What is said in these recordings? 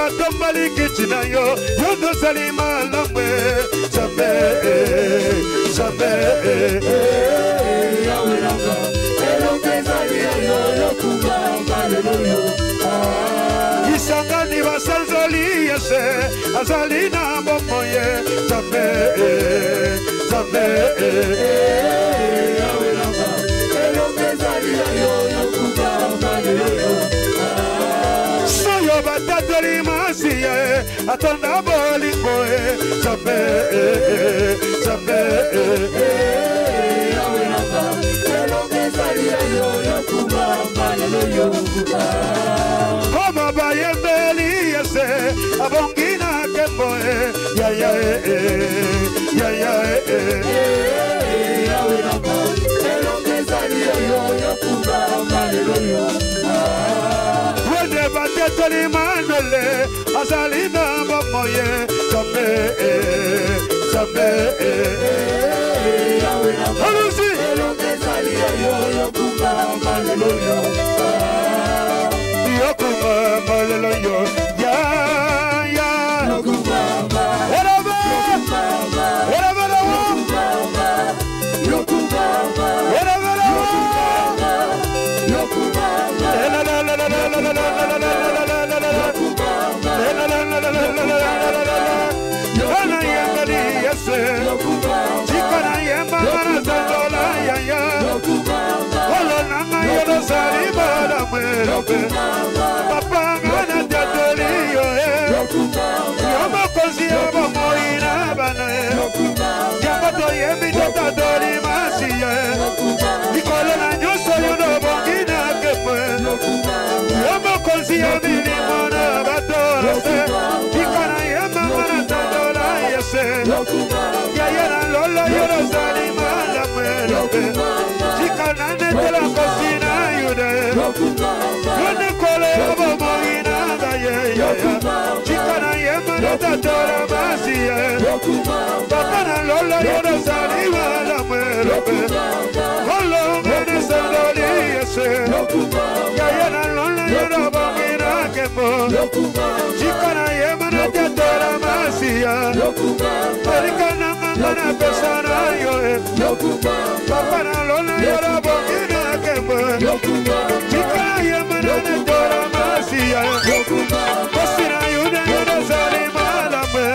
batombali kitina yo yondo salima lamwe Zambe Zambe Yawe nanga elokeza yo yokuba hallelujah Isangani basanzoli yese azalina momoye Zambe Zambe Yawe nanga elokeza yo yokuba hallelujah Soyo batadori masiye atanda bolingoe Zambe Zambe Yawe nanga elokeza yo yokuba hallelujah Koma bayembeli yese abongina kemboe ya ya Yawe nanga elokeza yo yokuba hallelujah Wende batetoli manole azalina momoye Zambe Zambe Yawe nanga elokeza yo yokuba hallelujah Yokuba hallelujah ya ya Yokuba whatever whatever Yokuba whatever Yokuba la la la la la la la la Yana yambali yese Chikana yambara zandola ya ya Wala nanga yelo sariba la mwelope Papa ngana jatoli yo Yama kozi yama moina bana Yamato yemi jota doli masi ya Nikola na nyoso yuno bongina kepe Yama kozi yami limona batora se Ikana yama mana tandola yese Yaya na lola yoro salima la mwelope Chikana netela kosina yude Yone kole yabo moina da ye Chikana yama neta tora masi ye Papa na lola yoro salima la mwelope Kolo mene sandoli yese Yaya na lola yoro bongina kemo Chikana yama neta tora masi ye Erikana ngana pesana yo Papa na lola yoro bongina kemo Chikana yama neta tora masi ye Kosina yude yoro salima la mwe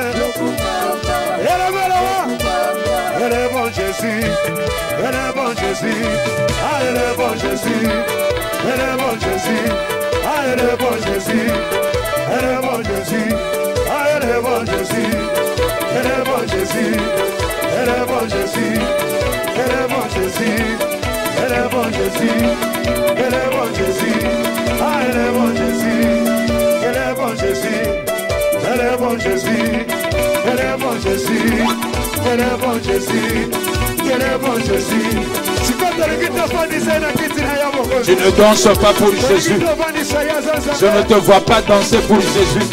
Elle est bon Jésus, elle est bon Jésus, ah elle est bon Jésus, elle est bon Jésus, ah elle est bon Jésus, elle est bon Jésus, ah elle est bon Jésus, elle est bon Jésus, elle est bon Jésus, elle est bon Jésus, elle est bon Jésus, elle est bon Jésus, ah elle est bon Jésus, elle est bon Jésus, elle est bon Jésus, elle est bon Jésus. Elle est bon Jésus, elle est bon Jésus. Tu ne danses pas pour Jésus. Je ne te vois pas danser pour Jésus.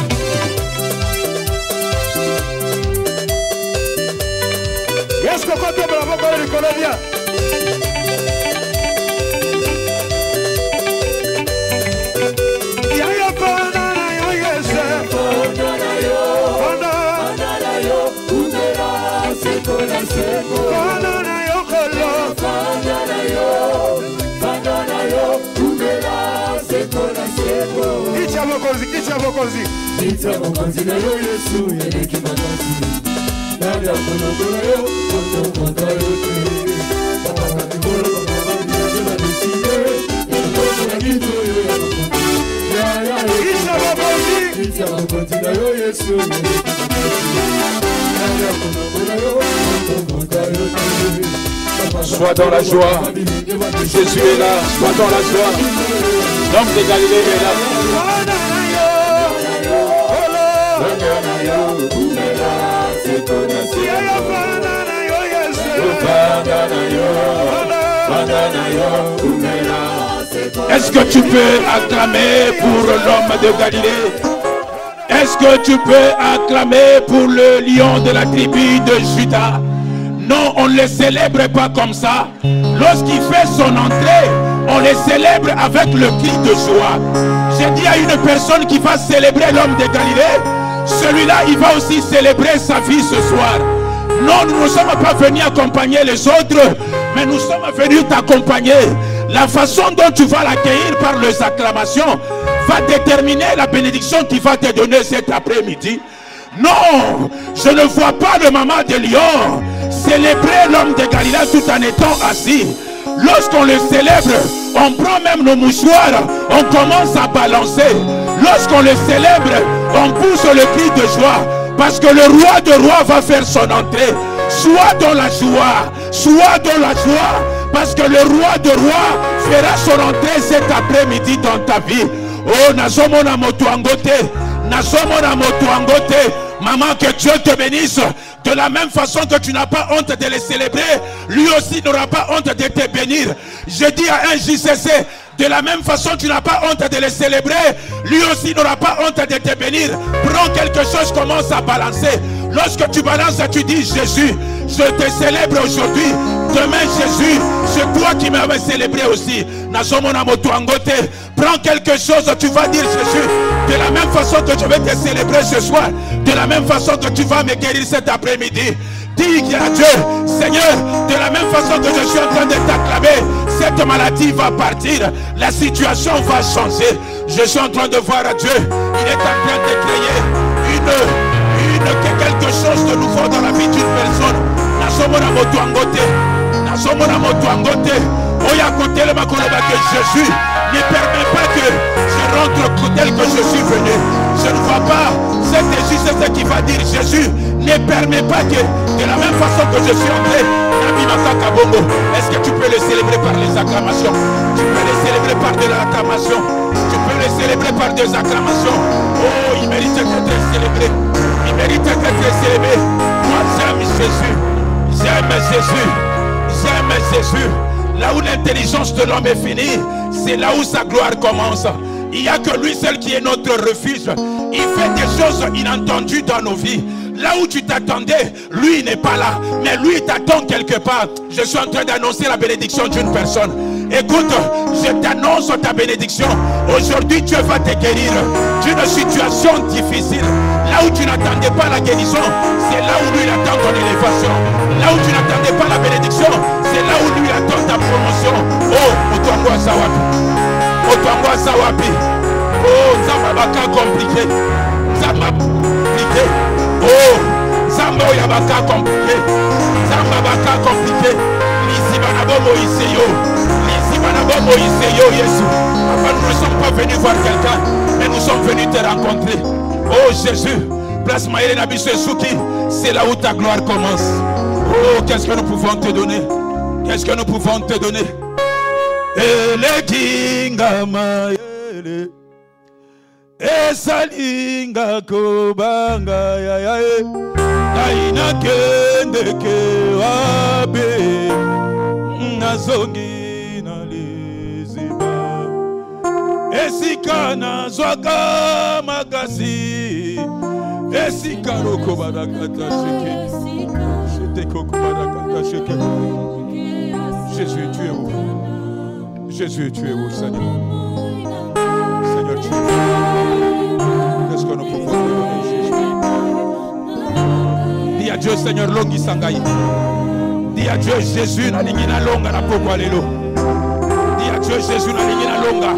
Sois dans la joie. Jésus est là. Sois dans la joie. L'homme de Galilée est là. Est-ce que tu peux acclamer pour l'homme de Galilée? Est-ce que tu peux acclamer pour le lion de la tribu de Juda? Non, on ne les célèbre pas comme ça. Lorsqu'il fait son entrée, on les célèbre avec le cri de joie. J'ai dit à une personne qui va célébrer l'homme de Galilée, celui-là, il va aussi célébrer sa vie ce soir. Non, nous ne sommes pas venus accompagner les autres, mais nous sommes venus t'accompagner. La façon dont tu vas l'accueillir par les acclamations va déterminer la bénédiction qu'il va te donner cet après-midi. Non, je ne vois pas le maman de Lyon célébrer l'homme de Galilée tout en étant assis. Lorsqu'on le célèbre, on prend même nos mouchoirs, on commence à balancer. Lorsqu'on le célèbre, on pousse le cri de joie, parce que le roi de rois va faire son entrée. Sois dans la joie, sois dans la joie, parce que le roi de rois fera son entrée cet après-midi dans ta vie. Oh, nazomona moto angote, nazomona moto angote. Maman, que Dieu te bénisse. De la même façon que tu n'as pas honte de les célébrer, lui aussi n'aura pas honte de te bénir. Je dis à un JCC, de la même façon tu n'as pas honte de les célébrer, lui aussi n'aura pas honte de te bénir. Prends quelque chose, commence à balancer. Lorsque tu balances, tu dis Jésus, je te célèbre aujourd'hui. Demain Jésus, c'est toi qui m'avais célébré aussi. Prends quelque chose, tu vas dire Jésus, de la même façon que je vais te célébrer ce soir, de la même façon que tu vas me guérir cet après-midi. Dis à Dieu, Seigneur, de la même façon que je suis en train de t'acclamer, cette maladie va partir, la situation va changer. Je suis en train de voir à Dieu, il est en train de créer quelque chose de nouveau dans la vie d'une personne. Jésus ne permet pas que je rentre tel que je suis venu. Je ne vois pas, c'est ce qui va dire Jésus ne permet pas que de la même façon que je suis entré. Est-ce que tu peux le célébrer par les acclamations? Tu peux le célébrer par de l'acclamation. Tu peux le célébrer par des acclamations. Oh, il mérite d'être célébré. Il mérite d'être célébré. Moi j'aime Jésus. J'aime Jésus. J'aime Jésus. Là où l'intelligence de l'homme est finie, c'est là où sa gloire commence. Il n'y a que lui seul qui est notre refuge. Il fait des choses inattendues dans nos vies. Là où tu t'attendais, lui n'est pas là. Mais lui t'attend quelque part. Je suis en train d'annoncer la bénédiction d'une personne. Écoute, je t'annonce ta bénédiction. Aujourd'hui, Dieu va te guérir d'une situation difficile. Là où tu n'attendais pas la guérison, c'est là où lui attend ton élévation. Là où tu n'attendais pas la bénédiction, c'est là où lui attend ta promotion. Oh, Otuangwa Sawapi. Otuangwa Sawapi. Oh, ça m'a pas compliqué. Ça m'a compliqué. Oh, ça m'a pas compliqué. Ça m'a pas compliqué. Lisi Banabo Moïseyo. Lisi Banabo Moïseyo, Jésus. Papa, nous ne sommes pas venus voir quelqu'un, mais nous sommes venus te rencontrer. Oh Jésus, place Maïre Nabiso Suki, c'est là où ta gloire commence. Oh, qu'est-ce que nous pouvons te donner? Qu'est-ce que nous pouvons te donner? Ele kinga maele, esalinga kobanga ya ya e, naina kende ke wabe, nazongi na liziba, esika na zwaka makasi, esika roko barakata sheke, shete koko barakata sheke. Jésus, tu es où? Jésus, tu es où, Seigneur? Seigneur, tu es où? Qu'est-ce que nous pouvons te donner, Jésus? Dis à Dieu, Seigneur, longi sangai. Dis à Dieu, Jésus, na lingina longa na pokwa lelo. Dis à Dieu, Jésus, na lingina longa.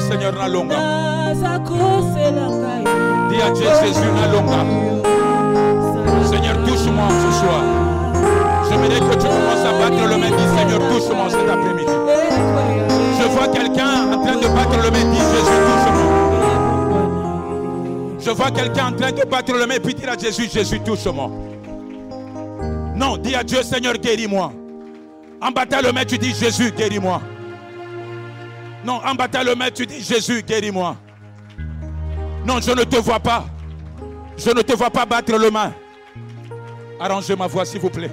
Seigneur na longa. Dis à Dieu, Jésus na longa. Seigneur, touche-moi ce soir. J'aimerais que tu commences à battre le main. Dis Seigneur, touche-moi cet après-midi. Je vois quelqu'un en train de battre le main. Dis Jésus, touche-moi. Je vois quelqu'un en train de battre le main. Puis dis à Jésus, Jésus, touche-moi. Non, dis à Dieu, Seigneur, guéris-moi. En battant le main, tu dis Jésus, guéris-moi. Non, en battant le main, tu dis Jésus, guéris-moi. Non, je ne te vois pas. Je ne te vois pas battre le main. Arrangez ma voix, s'il vous plaît.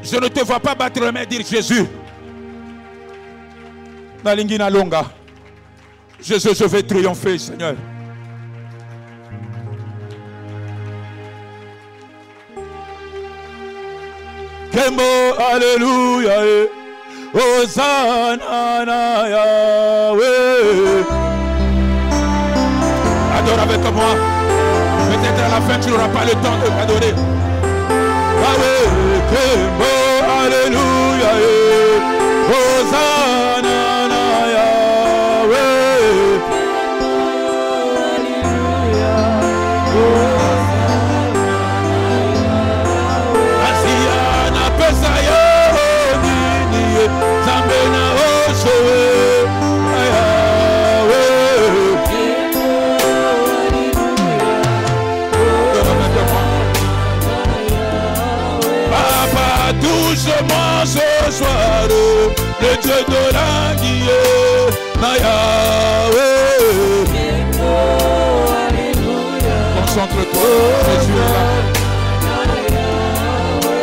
Je ne te vois pas battre le main et dire Jésus. Nalingina longa. Jésus, je vais triompher, Seigneur. Kembo, alléluia. Hosanna, Yahweh. Adore avec moi. Peut-être à la fin, tu n'auras pas le temps de m'adorer. Yahweh, Kembo, alléluia. Hosanna, Yahweh. Asiana pesaya onini zambena oshowe Papa, touche-moi ce soir, le Dieu de la guerre, Yahweh. Concentre-toi, Jésus est là.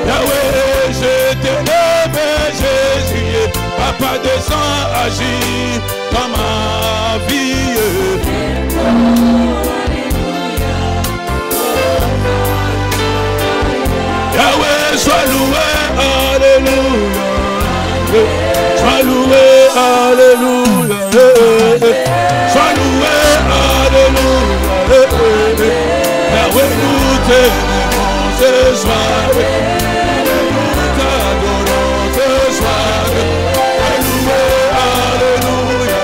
Yahweh, je t'élève, Jésus, Papa descend, agit dans ma vie. Yahweh, sois loué, alléluia. Sois loué, alléluia. Sois loué, alléluia. Yahweh, nous t'aimons ce soir. Nous t'adorons ce soir. Alléluia, alléluia.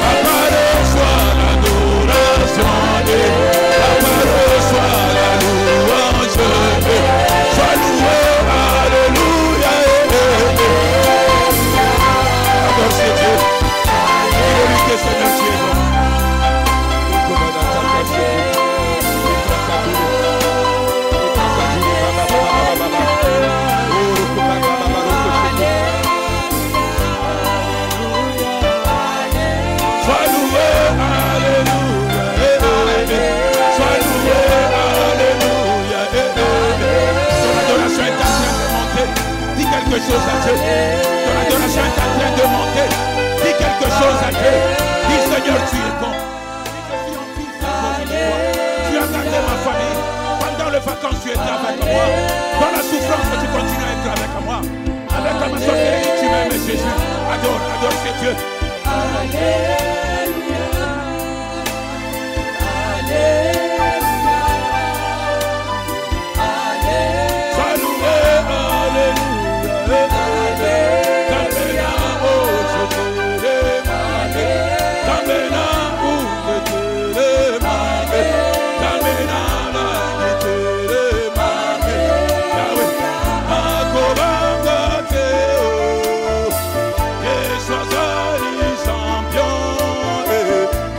Papa, reçois l'adoration. Papa, reçois la louange. Sois loué, alléluia. Adore ce Dieu. Glorifiez que Seigneur, tu es bon. Sois loué, alléluia. Sois loué, alléluia. Ton adoration est en train de monter. Dis quelque chose à Dieu. Ton adoration est en train de monter. Dis quelque chose à Dieu. Dis Seigneur, tu es bon. Tu as gardé ma famille. Pendant les vacances, tu étais avec moi. Dans la souffrance, tu continues à être avec moi. Avec ma sortie, tu m'aimes, Jésus. Adore, adore ce Dieu. Alléluia. Alléluia. Sois loué, alléluia. Kamena, oh, je te demande. Kamena, oh, je te demande. Kamena, là, je te demande. Yahweh, akobanga te, oh. Yeswazali champion,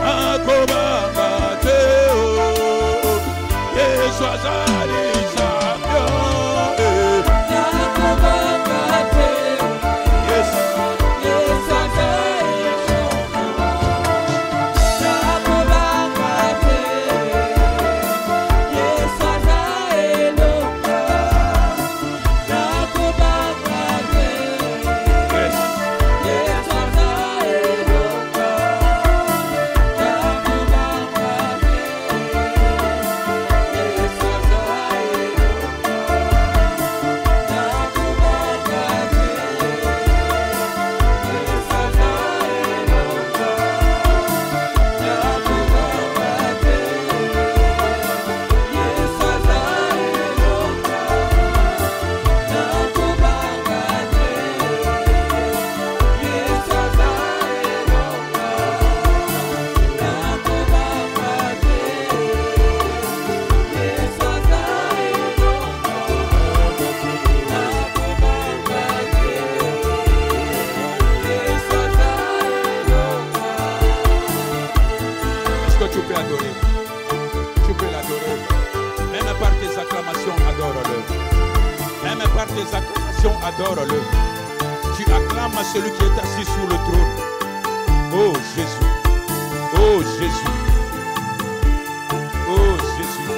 akobanga te, oh. Yeswazali champion, akobanga te. Yes. par tes acclamations, adore-le. Tu acclames à celui qui est assis sur le trône. Oh Jésus, oh Jésus, oh Jésus.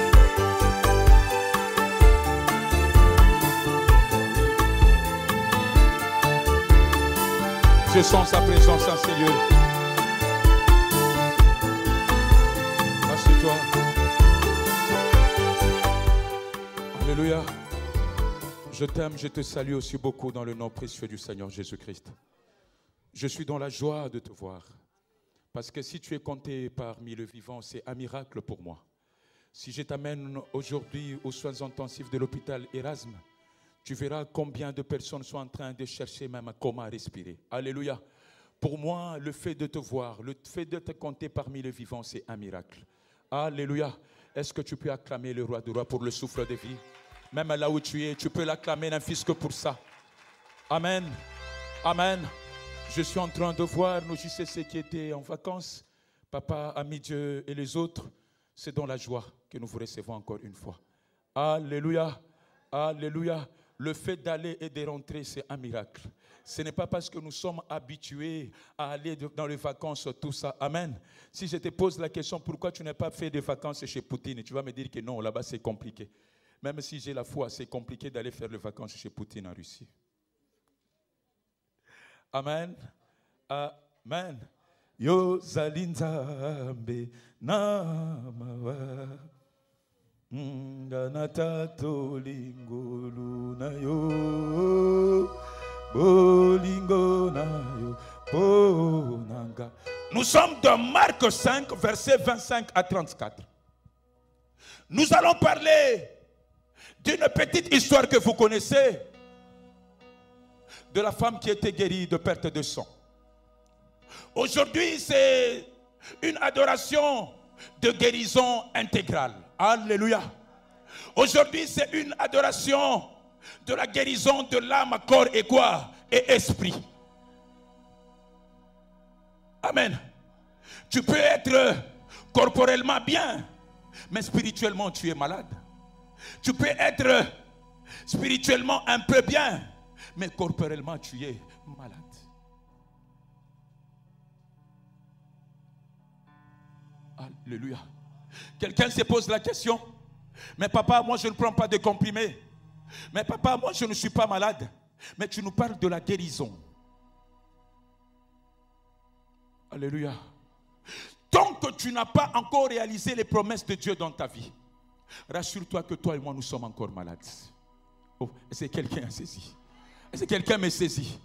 sens sa présence en ces lieux. Assieds-toi. Alléluia. Je t'aime, je te salue aussi beaucoup dans le nom précieux du Seigneur Jésus-Christ. Je suis dans la joie de te voir. Parce que si tu es compté parmi le vivant, c'est un miracle pour moi. Si je t'amène aujourd'hui aux soins intensifs de l'hôpital Erasme, tu verras combien de personnes sont en train de chercher même comment respirer. Alléluia. Pour moi, le fait de te voir, le fait de te compter parmi les vivants, c'est un miracle. Alléluia. Est-ce que tu peux acclamer le roi des rois pour le souffle de vie? Même là où tu es, tu peux l'acclamer, n'infise que pour ça. Amen. Amen. Je suis en train de voir nos JCC qui étaient en vacances. Papa, ami Dieu et les autres, c'est dans la joie que nous vous recevons encore une fois. Alléluia. Alléluia. Le fait d'aller et de rentrer, c'est un miracle. Ce n'est pas parce que nous sommes habitués à aller dans les vacances, tout ça. Amen. Si je te pose la question, pourquoi tu n'as pas fait de vacances chez Poutine, tu vas me dire que non, là-bas c'est compliqué. Même si j'ai la foi, c'est compliqué d'aller faire les vacances chez Poutine en Russie. Amen. Amen. Yo zalinzambe namawa nganata tolingolu na yo bolingo na yo bonanga. Nous sommes dans Marc 5, versets 25 à 34. Nous allons parler d'une petite histoire que vous connaissez, de la femme qui était guérie de perte de sang. Aujourd'hui, c'est une adoration de guérison intégrale. Alléluia. Aujourd'hui, c'est une adoration de la guérison de l'âme, corps et quoi? Et esprit. Amen. Tu peux être corporellement bien, mais spirituellement, tu es malade. Tu peux être spirituellement un peu bien, mais corporellement, tu es malade. Alléluia. Quelqu'un se pose la question, mais papa, moi je ne prends pas de comprimés. Mais papa, moi je ne suis pas malade. Mais tu nous parles de la guérison. Alléluia. Tant que tu n'as pas encore réalisé les promesses de Dieu dans ta vie, rassure-toi que toi et moi nous sommes encore malades. Oh, est-ce que quelqu'un a saisi? Est-ce que quelqu'un me saisit?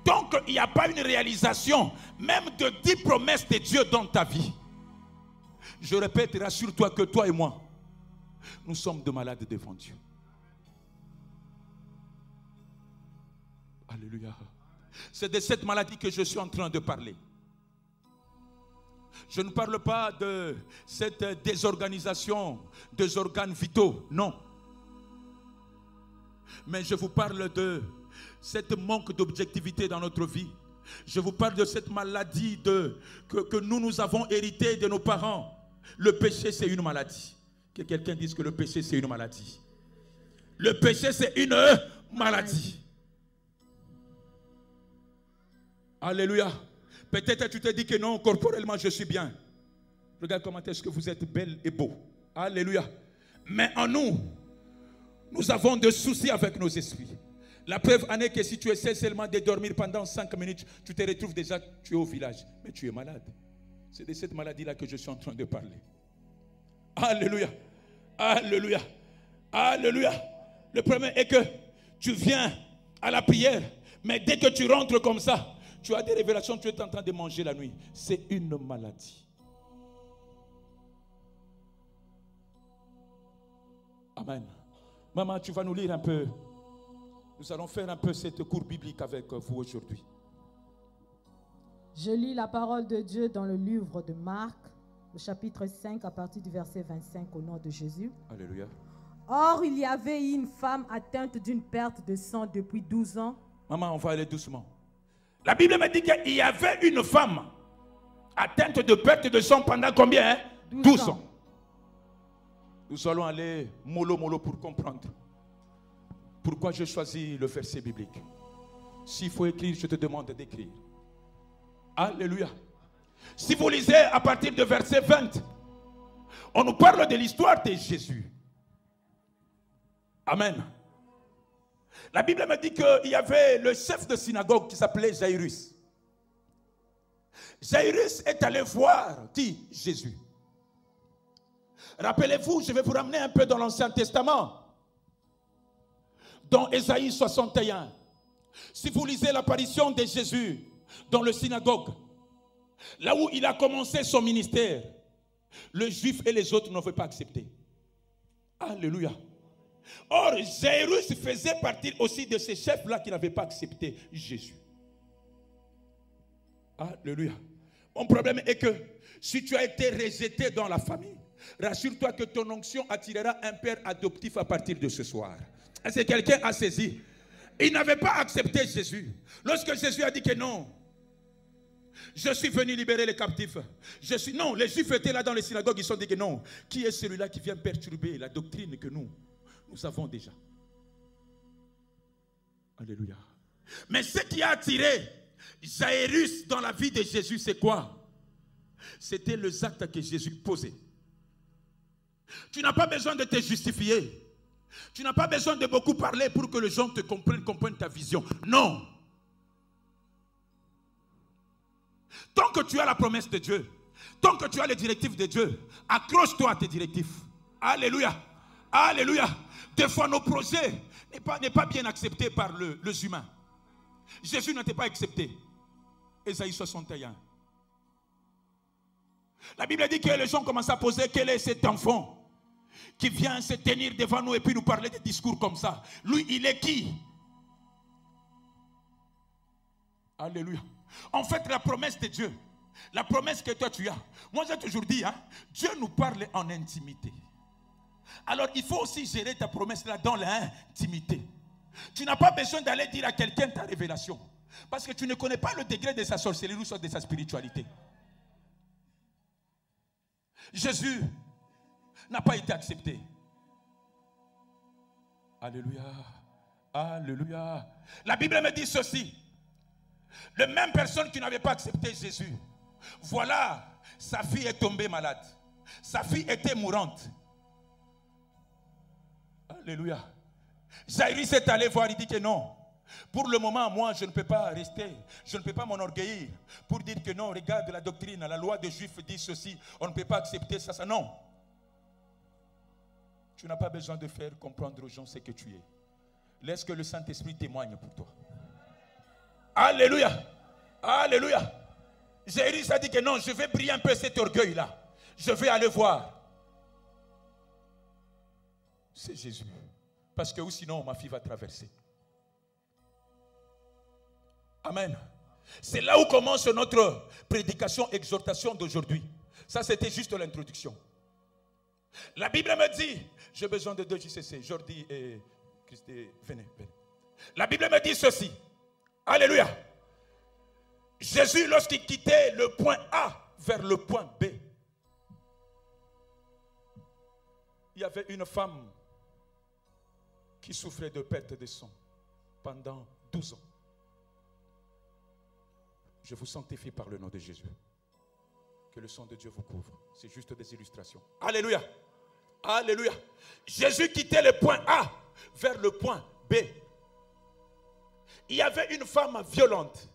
Tant qu'il n'y a pas une réalisation, même de 10 promesses de Dieu dans ta vie, je répète, rassure-toi que toi et moi, nous sommes de malades devant Dieu. Alléluia. C'est de cette maladie que je suis en train de parler. Je ne parle pas de cette désorganisation des organes vitaux, non. Mais je vous parle de cette manque d'objectivité dans notre vie. Je vous parle de cette maladie que nous avons hérité de nos parents. Le péché, c'est une maladie. Que quelqu'un dise que le péché, c'est une maladie. Le péché, c'est une maladie. Alléluia. Peut-être tu te dis que non, corporellement, je suis bien. Regarde comment est-ce que vous êtes belle et beau. Alléluia. Mais en nous, nous avons des soucis avec nos esprits. La preuve en est que si tu essaies seulement de dormir pendant 5 minutes, tu te retrouves déjà, tu es au village. Mais tu es malade. C'est de cette maladie-là que je suis en train de parler. Alléluia. Alléluia. Alléluia. Le problème est que tu viens à la prière, mais dès que tu rentres comme ça, tu as des révélations, tu es en train de manger la nuit. C'est une maladie. Amen. Maman, tu vas nous lire un peu. Nous allons faire un peu cette cours biblique avec vous aujourd'hui. Je lis la parole de Dieu dans le livre de Marc, le chapitre 5, à partir du verset 25, au nom de Jésus. Alléluia. Or, il y avait une femme atteinte d'une perte de sang depuis 12 ans. Maman, on va aller doucement. La Bible me dit qu'il y avait une femme atteinte de perte de sang pendant combien? 12 ans. Nous allons aller mollo pour comprendre pourquoi j'ai choisi le verset biblique. S'il faut écrire, je te demande d'écrire. Alléluia. Si vous lisez à partir de verset 20, on nous parle de l'histoire de Jésus. Amen. La Bible me dit qu'il y avait le chef de synagogue qui s'appelait Jairus. Jairus est allé voir, dit Jésus. Rappelez-vous, je vais vous ramener un peu dans l'Ancien Testament. Dans Ésaïe 61. Si vous lisez l'apparition de Jésus dans le synagogue, là où il a commencé son ministère, les Juifs et les autres n'avaient pas accepté. Alléluia. Or, Jairus faisait partie aussi de ces chefs-là qui n'avaient pas accepté Jésus. Alléluia. Mon problème est que si tu as été rejeté dans la famille, rassure-toi que ton onction attirera un père adoptif à partir de ce soir. Est-ce que quelqu'un a saisi? Il n'avait pas accepté Jésus. Lorsque Jésus a dit que non, je suis venu libérer les captifs. Non, les Juifs étaient là dans les synagogues, ils se sont dit que non. Qui est celui-là qui vient perturber la doctrine que nous avons déjà? Alléluia. Mais ce qui a attiré Jairus dans la vie de Jésus, c'est quoi? C'était les actes que Jésus posait. Tu n'as pas besoin de te justifier. Tu n'as pas besoin de beaucoup parler pour que les gens te comprennent ta vision. Non. Tant que tu as la promesse de Dieu, tant que tu as les directives de Dieu, accroche-toi à tes directives. Alléluia. Alléluia. Des fois, nos projets n'est pas bien acceptés par les humains. Jésus n'était pas accepté. Ésaïe 61. La Bible dit que les gens commencent à poser quel est cet enfant qui vient se tenir devant nous et puis nous parler des discours comme ça. Lui, il est qui? Alléluia. En fait, la promesse de Dieu, la promesse que toi tu as, moi j'ai toujours dit, Dieu nous parle en intimité. Alors il faut aussi gérer ta promesse là dans l'intimité. Tu n'as pas besoin d'aller dire à quelqu'un ta révélation, parce que tu ne connais pas le degré de sa sorcellerie ou de sa spiritualité. Jésus n'a pas été accepté. Alléluia. Alléluia. La Bible me dit ceci. La même personne qui n'avait pas accepté Jésus, voilà, sa fille est tombée malade. Sa fille était mourante. Alléluia. Jairus est allé voir, il dit que non. Pour le moment, moi, je ne peux pas rester. Je ne peux pas m'enorgueillir pour dire que non, regarde la doctrine, la loi des Juifs dit ceci. On ne peut pas accepter ça. Non. Tu n'as pas besoin de faire comprendre aux gens ce que tu es. Laisse que le Saint-Esprit témoigne pour toi. Alléluia. Alléluia. Jairus a dit que non, je vais briller un peu cet orgueil-là. Je vais aller voir. C'est Jésus. Parce que sinon, ma fille va traverser. Amen. C'est là où commence notre prédication, exhortation d'aujourd'hui. Ça, c'était juste l'introduction. La Bible me dit, j'ai besoin de deux JCC, Jordi et Christy, venez. La Bible me dit ceci. Alléluia. Jésus, lorsqu'il quittait le point A vers le point B, il y avait une femme qui souffrait de perte de sang pendant 12 ans. Je vous sanctifie par le nom de Jésus. Que le sang de Dieu vous couvre. C'est juste des illustrations. Alléluia. Alléluia. Jésus quittait le point A vers le point B. Il y avait une femme violente.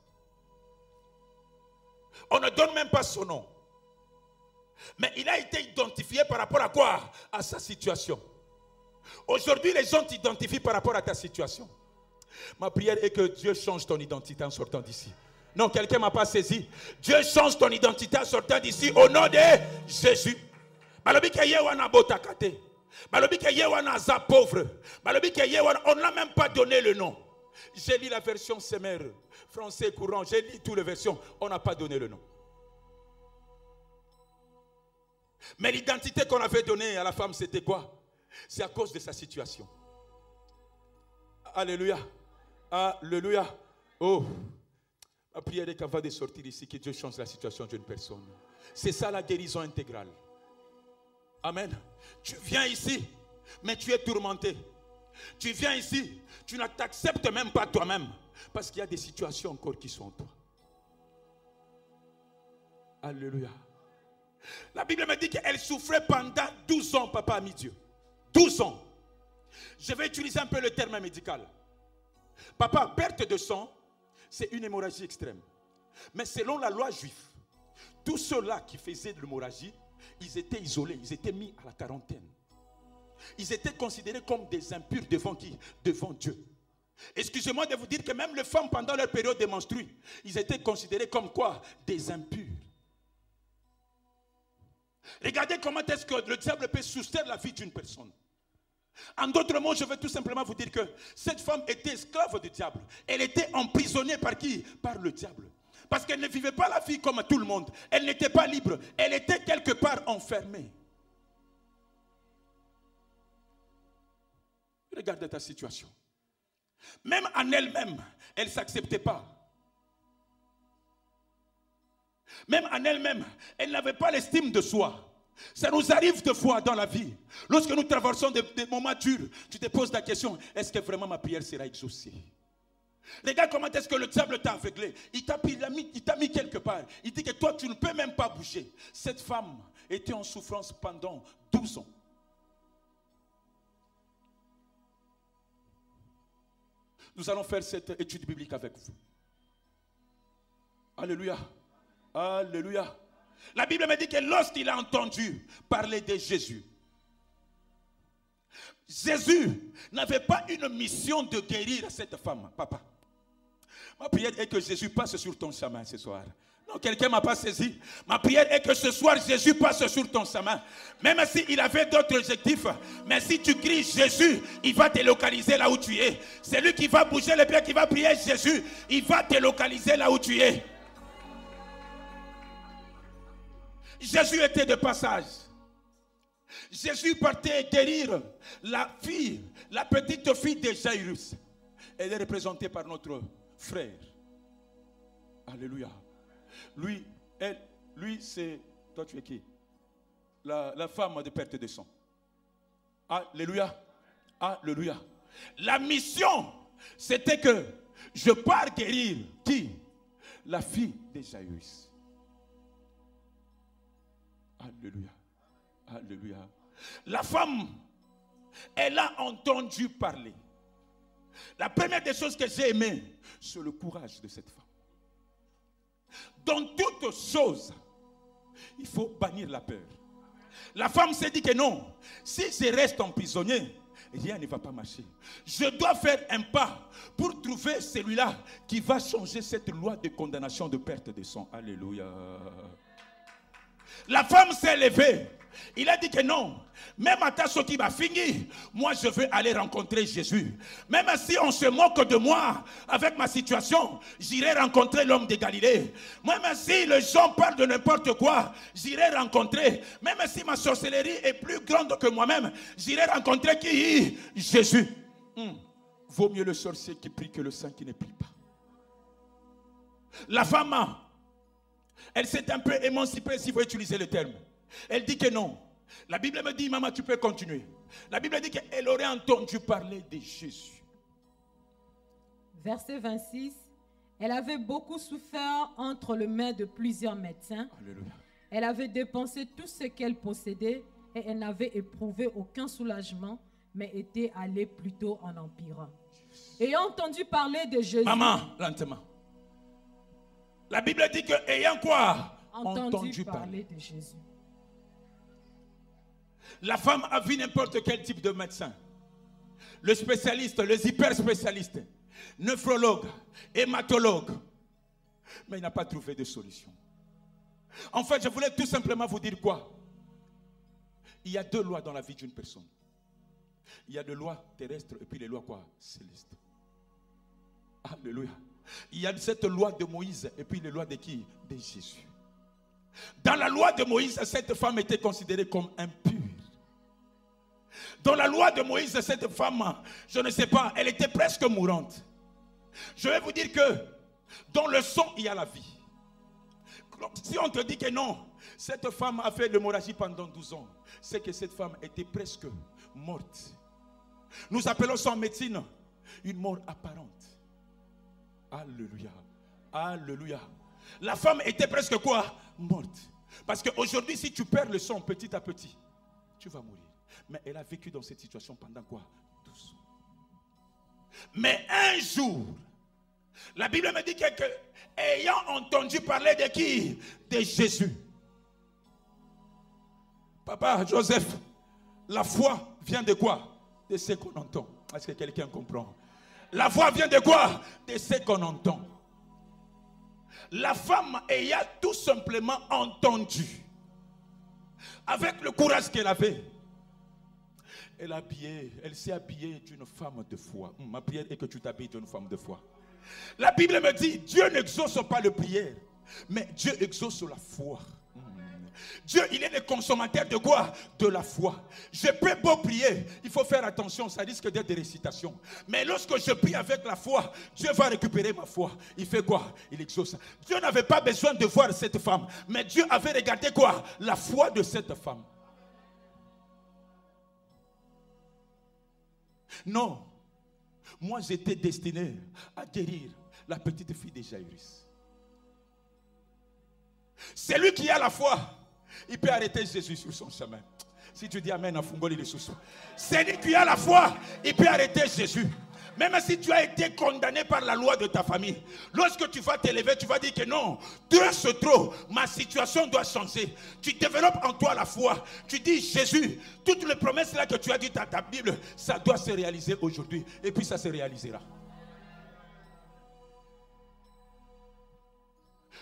On ne donne même pas son nom. Mais il a été identifié par rapport à quoi? À sa situation. Aujourd'hui, les gens t'identifient par rapport à ta situation. Ma prière est que Dieu change ton identité en sortant d'ici. Non, quelqu'un ne m'a pas saisi. Dieu change ton identité en sortant d'ici au nom de Jésus. On ne l'a même pas donné le nom. J'ai lu la version Semer, français courant, j'ai lu toutes les versions, on n'a pas donné le nom. Mais l'identité qu'on avait donnée à la femme, c'était quoi? C'est à cause de sa situation. Alléluia. Alléluia. Oh, ma prière est qu'avant de sortir ici, que Dieu change la situation d'une personne. C'est ça la guérison intégrale. Amen. Tu viens ici, mais tu es tourmenté. Tu viens ici, tu ne t'acceptes même pas toi-même. Parce qu'il y a des situations encore qui sont en toi. Alléluia. La Bible me dit qu'elle souffrait pendant 12 ans, papa ami Dieu. 12 ans. Je vais utiliser un peu le terme médical. Papa, perte de sang, c'est une hémorragie extrême. Mais selon la loi juive, tous ceux-là qui faisaient de l'hémorragie, ils étaient isolés, ils étaient mis à la quarantaine. Ils étaient considérés comme des impurs devant qui? Devant Dieu. Excusez-moi de vous dire que même les femmes, pendant leur période de menstrues, ils étaient considérés comme quoi? Des impurs. Regardez comment est-ce que le diable peut soustraire la vie d'une personne. En d'autres mots, je veux tout simplement vous dire que cette femme était esclave du diable. Elle était emprisonnée par qui? Par le diable. Parce qu'elle ne vivait pas la vie comme tout le monde. Elle n'était pas libre. Elle était quelque part enfermée. Regarde ta situation. Même en elle-même, elle ne s'acceptait pas. Même en elle-même, elle n'avait pas l'estime de soi. Ça nous arrive deux fois dans la vie. Lorsque nous traversons des moments durs, tu te poses la question, est-ce que vraiment ma prière sera exaucée? Regarde comment est-ce que le diable t'a aveuglé. Il t'a mis quelque part. Il dit que toi, tu ne peux même pas bouger. Cette femme était en souffrance pendant 12 ans. Nous allons faire cette étude biblique avec vous. Alléluia. Alléluia. La Bible me dit que lorsqu'il a entendu parler de Jésus, Jésus n'avait pas une mission de guérir cette femme. Papa, ma prière est que Jésus passe sur ton chemin ce soir. Non, quelqu'un ne m'a pas saisi. Ma prière est que ce soir, Jésus passe sur ton chemin. Même s'il avait d'autres objectifs. Mais si tu cries Jésus, il va te localiser là où tu es. C'est lui qui va bouger les pieds, qui va prier Jésus. Il va te localiser là où tu es. Jésus était de passage. Jésus partait guérir la fille, la petite fille de Jairus. Elle est représentée par notre frère. Alléluia. Lui, c'est... Toi, tu es qui? La femme de perte de sang. Alléluia. Alléluia. La mission, c'était que je pars guérir qui? La fille de Jairus. Alléluia. Alléluia. La femme, elle a entendu parler. La première des choses que j'ai aimé, c'est le courage de cette femme. Dans toutes choses, il faut bannir la peur. La femme s'est dit que non, si je reste emprisonnée, rien ne va pas marcher. Je dois faire un pas pour trouver celui-là qui va changer cette loi de condamnation de perte de sang. Alléluia. La femme s'est levée. Il a dit que non. Même à ta qui va finir, moi je veux aller rencontrer Jésus. Même si on se moque de moi avec ma situation, j'irai rencontrer l'homme de Galilée. Même si les gens parlent de n'importe quoi, j'irai rencontrer. Même si ma sorcellerie est plus grande que moi-même, j'irai rencontrer qui? Jésus. Vaut mieux le sorcier qui prie que le saint qui ne prie pas. La femme, elle s'est un peu émancipée, si vous utilisez le terme. Elle dit que non. La Bible me dit, maman, tu peux continuer. La Bible dit qu'elle aurait entendu parler de Jésus. Verset 26. Elle avait beaucoup souffert entre les mains de plusieurs médecins. Alléluia. Elle avait dépensé tout ce qu'elle possédait et elle n'avait éprouvé aucun soulagement, mais était allée plutôt en empirant. Ayant entendu parler de Jésus. Maman, lentement. La Bible dit que ayant quoi? Entendu parler de Jésus. La femme a vu n'importe quel type de médecin. Le spécialiste, les hyper spécialistes, nephrologue, hématologue. Mais il n'a pas trouvé de solution. En fait, je voulais tout simplement vous dire quoi? Il y a deux lois dans la vie d'une personne. Il y a des lois terrestres et puis les lois quoi? Célestes. Alléluia. Il y a cette loi de Moïse et puis les lois de qui? De Jésus. Dans la loi de Moïse, cette femme était considérée comme impure. Dans la loi de Moïse, cette femme, je ne sais pas, elle était presque mourante. Je vais vous dire que dans le sang, il y a la vie. Si on te dit que non, cette femme a fait l'hémorragie pendant 12 ans, c'est que cette femme était presque morte. Nous appelons ça en médecine une mort apparente. Alléluia. Alléluia. La femme était presque quoi? Morte. Parce qu'aujourd'hui, si tu perds le sang petit à petit, tu vas mourir. Mais elle a vécu dans cette situation pendant quoi? 12 ans. Mais un jour, La Bible me dit que ayant entendu parler de qui? De Jésus. Papa Joseph, la foi vient de quoi? De ce qu'on entend. Est-ce que quelqu'un comprend? La foi vient de quoi? De ce qu'on entend. La femme ayant tout simplement entendu, avec le courage qu'elle avait, elle s'est habillée d'une femme de foi. Ma prière est que tu t'habilles d'une femme de foi. La Bible me dit, Dieu n'exauce pas la prière, mais Dieu exauce la foi. Dieu, il est le consommateur de quoi? De la foi. Je peux pas prier, il faut faire attention, ça risque d'être des récitations. Mais lorsque je prie avec la foi, Dieu va récupérer ma foi. Il fait quoi? Il exauce. Dieu n'avait pas besoin de voir cette femme, mais Dieu avait regardé quoi? La foi de cette femme. Non, moi j'étais destiné à guérir la petite fille de Jairus. C'est lui qui a la foi. Il peut arrêter Jésus sur son chemin. Si tu dis Amen, à Fungoli les sous. C'est lui qui a la foi. Il peut arrêter Jésus. Même si tu as été condamné par la loi de ta famille, lorsque tu vas t'élever, tu vas dire que non, Dieu c'est trop, ma situation doit changer. Tu développes en toi la foi. Tu dis Jésus, toutes les promesses là que tu as dites dans ta Bible, ça doit se réaliser aujourd'hui. Et puis ça se réalisera.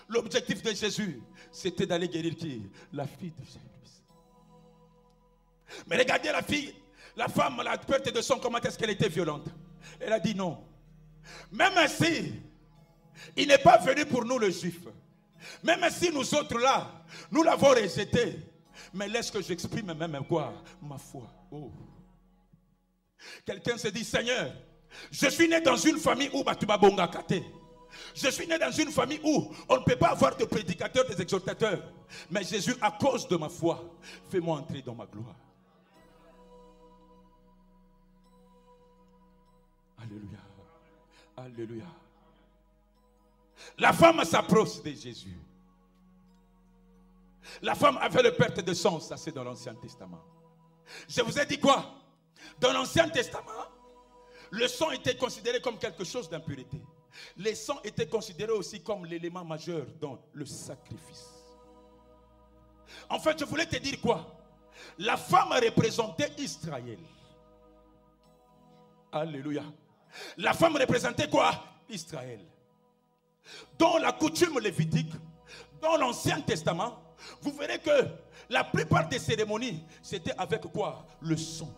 L'objectif de Jésus, c'était d'aller guérir qui? La fille de Jairus. Mais regardez la fille, la femme, la perte de son, comment est-ce qu'elle était violente. Elle a dit non. Même si il n'est pas venu pour nous les Juifs, même si nous autres là, nous l'avons rejeté, mais laisse que j'exprime même quoi? Ma foi. Oh. Quelqu'un se dit, Seigneur, je suis né dans une famille où Batuba Bonga Kate. Je suis né dans une famille où on ne peut pas avoir de prédicateurs, des exhortateurs. Mais Jésus, à cause de ma foi, fais-moi entrer dans ma gloire. Alléluia. Alléluia. La femme s'approche de Jésus. La femme avait le perte de sang, ça c'est dans l'Ancien Testament. Je vous ai dit quoi? Dans l'Ancien Testament, le sang était considéré comme quelque chose d'impureté. Les sangs étaient considérés aussi comme l'élément majeur dans le sacrifice. En fait, je voulais te dire quoi? La femme représentait Israël. Alléluia. La femme représentait quoi? Israël. Dans la coutume lévitique, dans l'Ancien Testament, vous verrez que la plupart des cérémonies, c'était avec quoi? Le sang.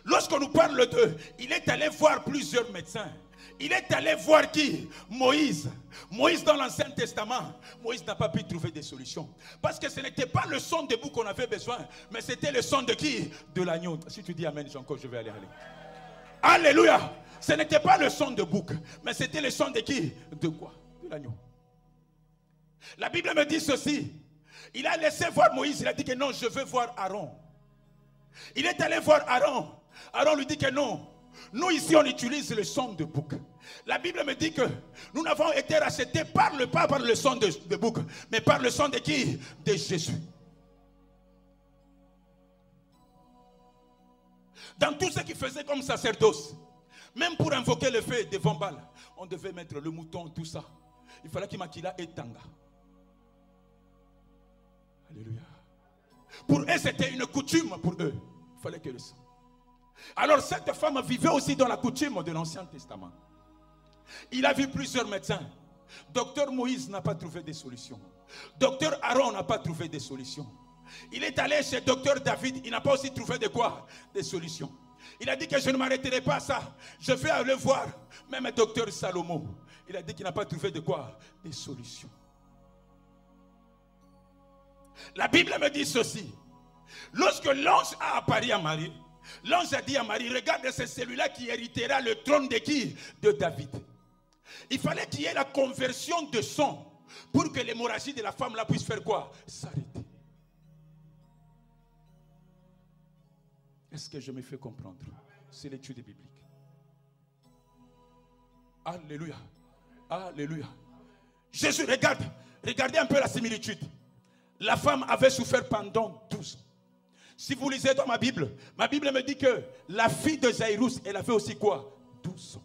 Lorsqu'on nous parle d'eux, il est allé voir plusieurs médecins. Il est allé voir qui? Moïse. Moïse dans l'Ancien Testament. Moïse n'a pas pu trouver des solutions. Parce que ce n'était pas le sang de bouc qu'on avait besoin, mais c'était le sang de qui? De l'agneau. Si tu dis Amen, encore je vais aller. Alléluia. Ce n'était pas le sang de bouc, mais c'était le sang de qui? De quoi? De l'agneau. La Bible me dit ceci. Il a laissé voir Moïse. Il a dit que non, je veux voir Aaron. Il est allé voir Aaron. Aaron lui dit que non. Nous ici on utilise le sang de bouc. La Bible me dit que nous n'avons été rachetés pas par le sang de bouc, mais par le sang de qui? De Jésus. Dans tout ce qu'il faisait comme sacerdoce, même pour invoquer le feu devant Baal, on devait mettre le mouton, tout ça. Il fallait qu'il maquille et tanga. Alléluia. Pour eux c'était une coutume, pour eux. Il fallait que le sang. Alors cette femme vivait aussi dans la coutume de l'Ancien Testament. Il a vu plusieurs médecins. Docteur Moïse n'a pas trouvé de solution. Docteur Aaron n'a pas trouvé de solution. Il est allé chez docteur David. Il n'a pas aussi trouvé de quoi? Des solutions. Il a dit que je ne m'arrêterai pas à ça. Je vais aller voir même docteur Salomon. Il a dit qu'il n'a pas trouvé de quoi? Des solutions. La Bible me dit ceci. Lorsque l'ange a apparu à Marie, l'ange a dit à Marie, regarde, c'est celui-là qui héritera le trône de qui? De David. Il fallait qu'il y ait la conversion de sang pour que l'hémorragie de la femme là puisse faire quoi? S'arrêter. Est-ce que je me fais comprendre? C'est l'étude biblique. Alléluia. Alléluia. Jésus, regardez un peu la similitude. La femme avait souffert pendant 12 ans. Si vous lisez dans ma Bible me dit que la fille de Jairus, elle avait aussi quoi? 12 ans.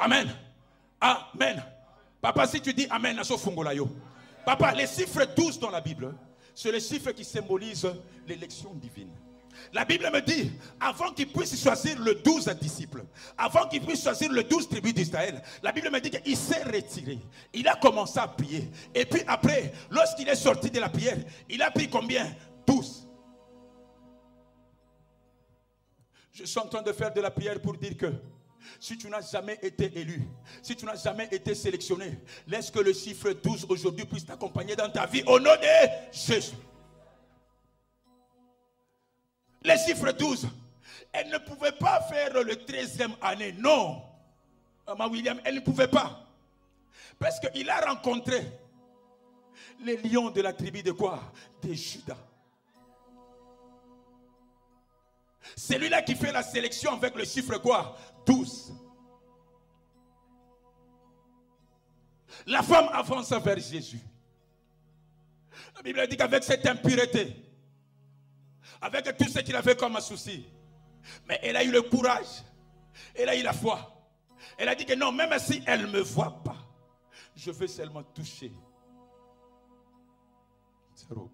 Amen. Amen. Papa, si tu dis Amen, papa, les chiffres 12 dans la Bible, c'est les chiffres qui symbolisent l'élection divine. La Bible me dit, avant qu'il puisse choisir le 12 disciples, avant qu'il puisse choisir le 12 tribus d'Israël, la Bible me dit qu'il s'est retiré. Il a commencé à prier. Et puis après, lorsqu'il est sorti de la prière, il a pris combien? 12. Je suis en train de faire de la prière pour dire que si tu n'as jamais été élu, si tu n'as jamais été sélectionné, laisse que le chiffre 12 aujourd'hui puisse t'accompagner dans ta vie au nom de Jésus. Les chiffres 12, elle ne pouvait pas faire le 13e année, non. Maman William, elle ne pouvait pas. Parce qu'il a rencontré les lions de la tribu de quoi? De Judas. C'est lui-là qui fait la sélection avec le chiffre quoi? 12. La femme avance vers Jésus. La Bible dit qu'avec cette impureté, avec tout ce qu'il avait comme souci, mais elle a eu le courage, elle a eu la foi. Elle a dit que non, même si elle ne me voit pas, je veux seulement toucher sa robe.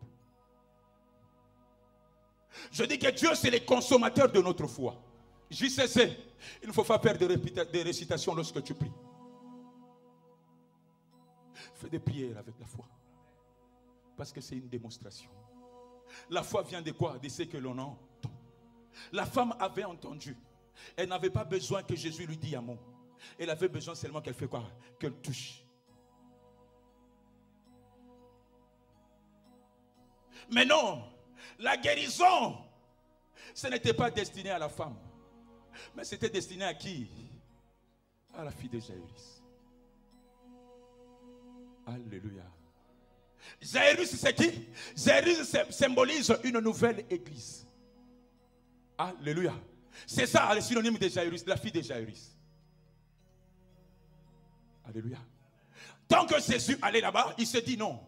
Je dis que Dieu, c'est le consommateur de notre foi. JCC, il ne faut pas faire de récitation lorsque tu pries. Fais des prières avec la foi. Parce que c'est une démonstration. La foi vient de quoi? De ce que l'on entend. La femme avait entendu. Elle n'avait pas besoin que Jésus lui dise un mot. Elle avait besoin seulement qu'elle fait quoi? Qu'elle touche. Mais non, la guérison, ce n'était pas destiné à la femme. Mais c'était destiné à qui? À la fille de Jairus. Alléluia. Jairus, c'est qui? Jairus symbolise une nouvelle église. Alléluia. C'est ça le synonyme de Jairus, de la fille de Jairus. Alléluia. Tant que Jésus allait là-bas, il se dit non.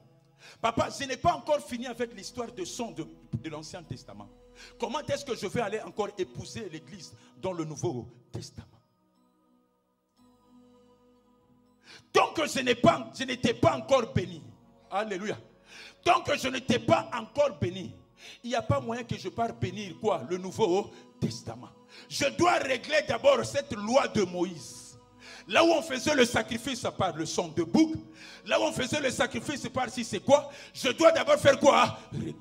Papa, je n'ai pas encore fini avec l'histoire de son de l'Ancien Testament. Comment est-ce que je vais aller encore épouser l'église dans le Nouveau Testament? Tant que je n'étais pas encore béni. Alléluia. Tant que je n'étais pas encore béni, il n'y a pas moyen que je parte bénir quoi? Le Nouveau Testament. Je dois régler d'abord cette loi de Moïse. Là où on faisait le sacrifice par le sang de bouc, là où on faisait le sacrifice par si c'est quoi, je dois d'abord faire quoi? Régler.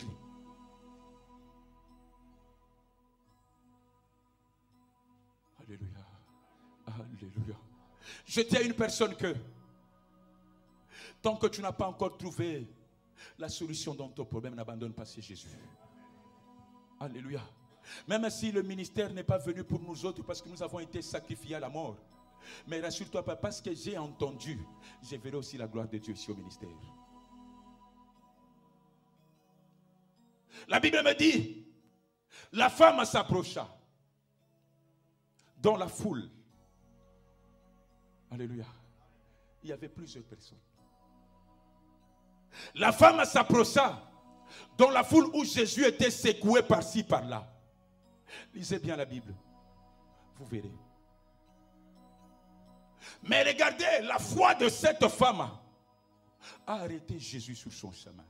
Alléluia. Alléluia. Je dis à une personne que tant que tu n'as pas encore trouvé la solution dans ton problème, n'abandonne pas, c'est Jésus. Alléluia. Même si le ministère n'est pas venu pour nous autres parce que nous avons été sacrifiés à la mort. Mais rassure-toi pas, parce que j'ai entendu, je verrai aussi la gloire de Dieu ici au ministère. La Bible me dit, la femme s'approcha dans la foule. Alléluia. Il y avait plusieurs personnes. La femme s'approcha dans la foule où Jésus était secoué par-ci, par-là. Lisez bien la Bible. Vous verrez. Mais regardez, la foi de cette femme a arrêté Jésus sur son chemin.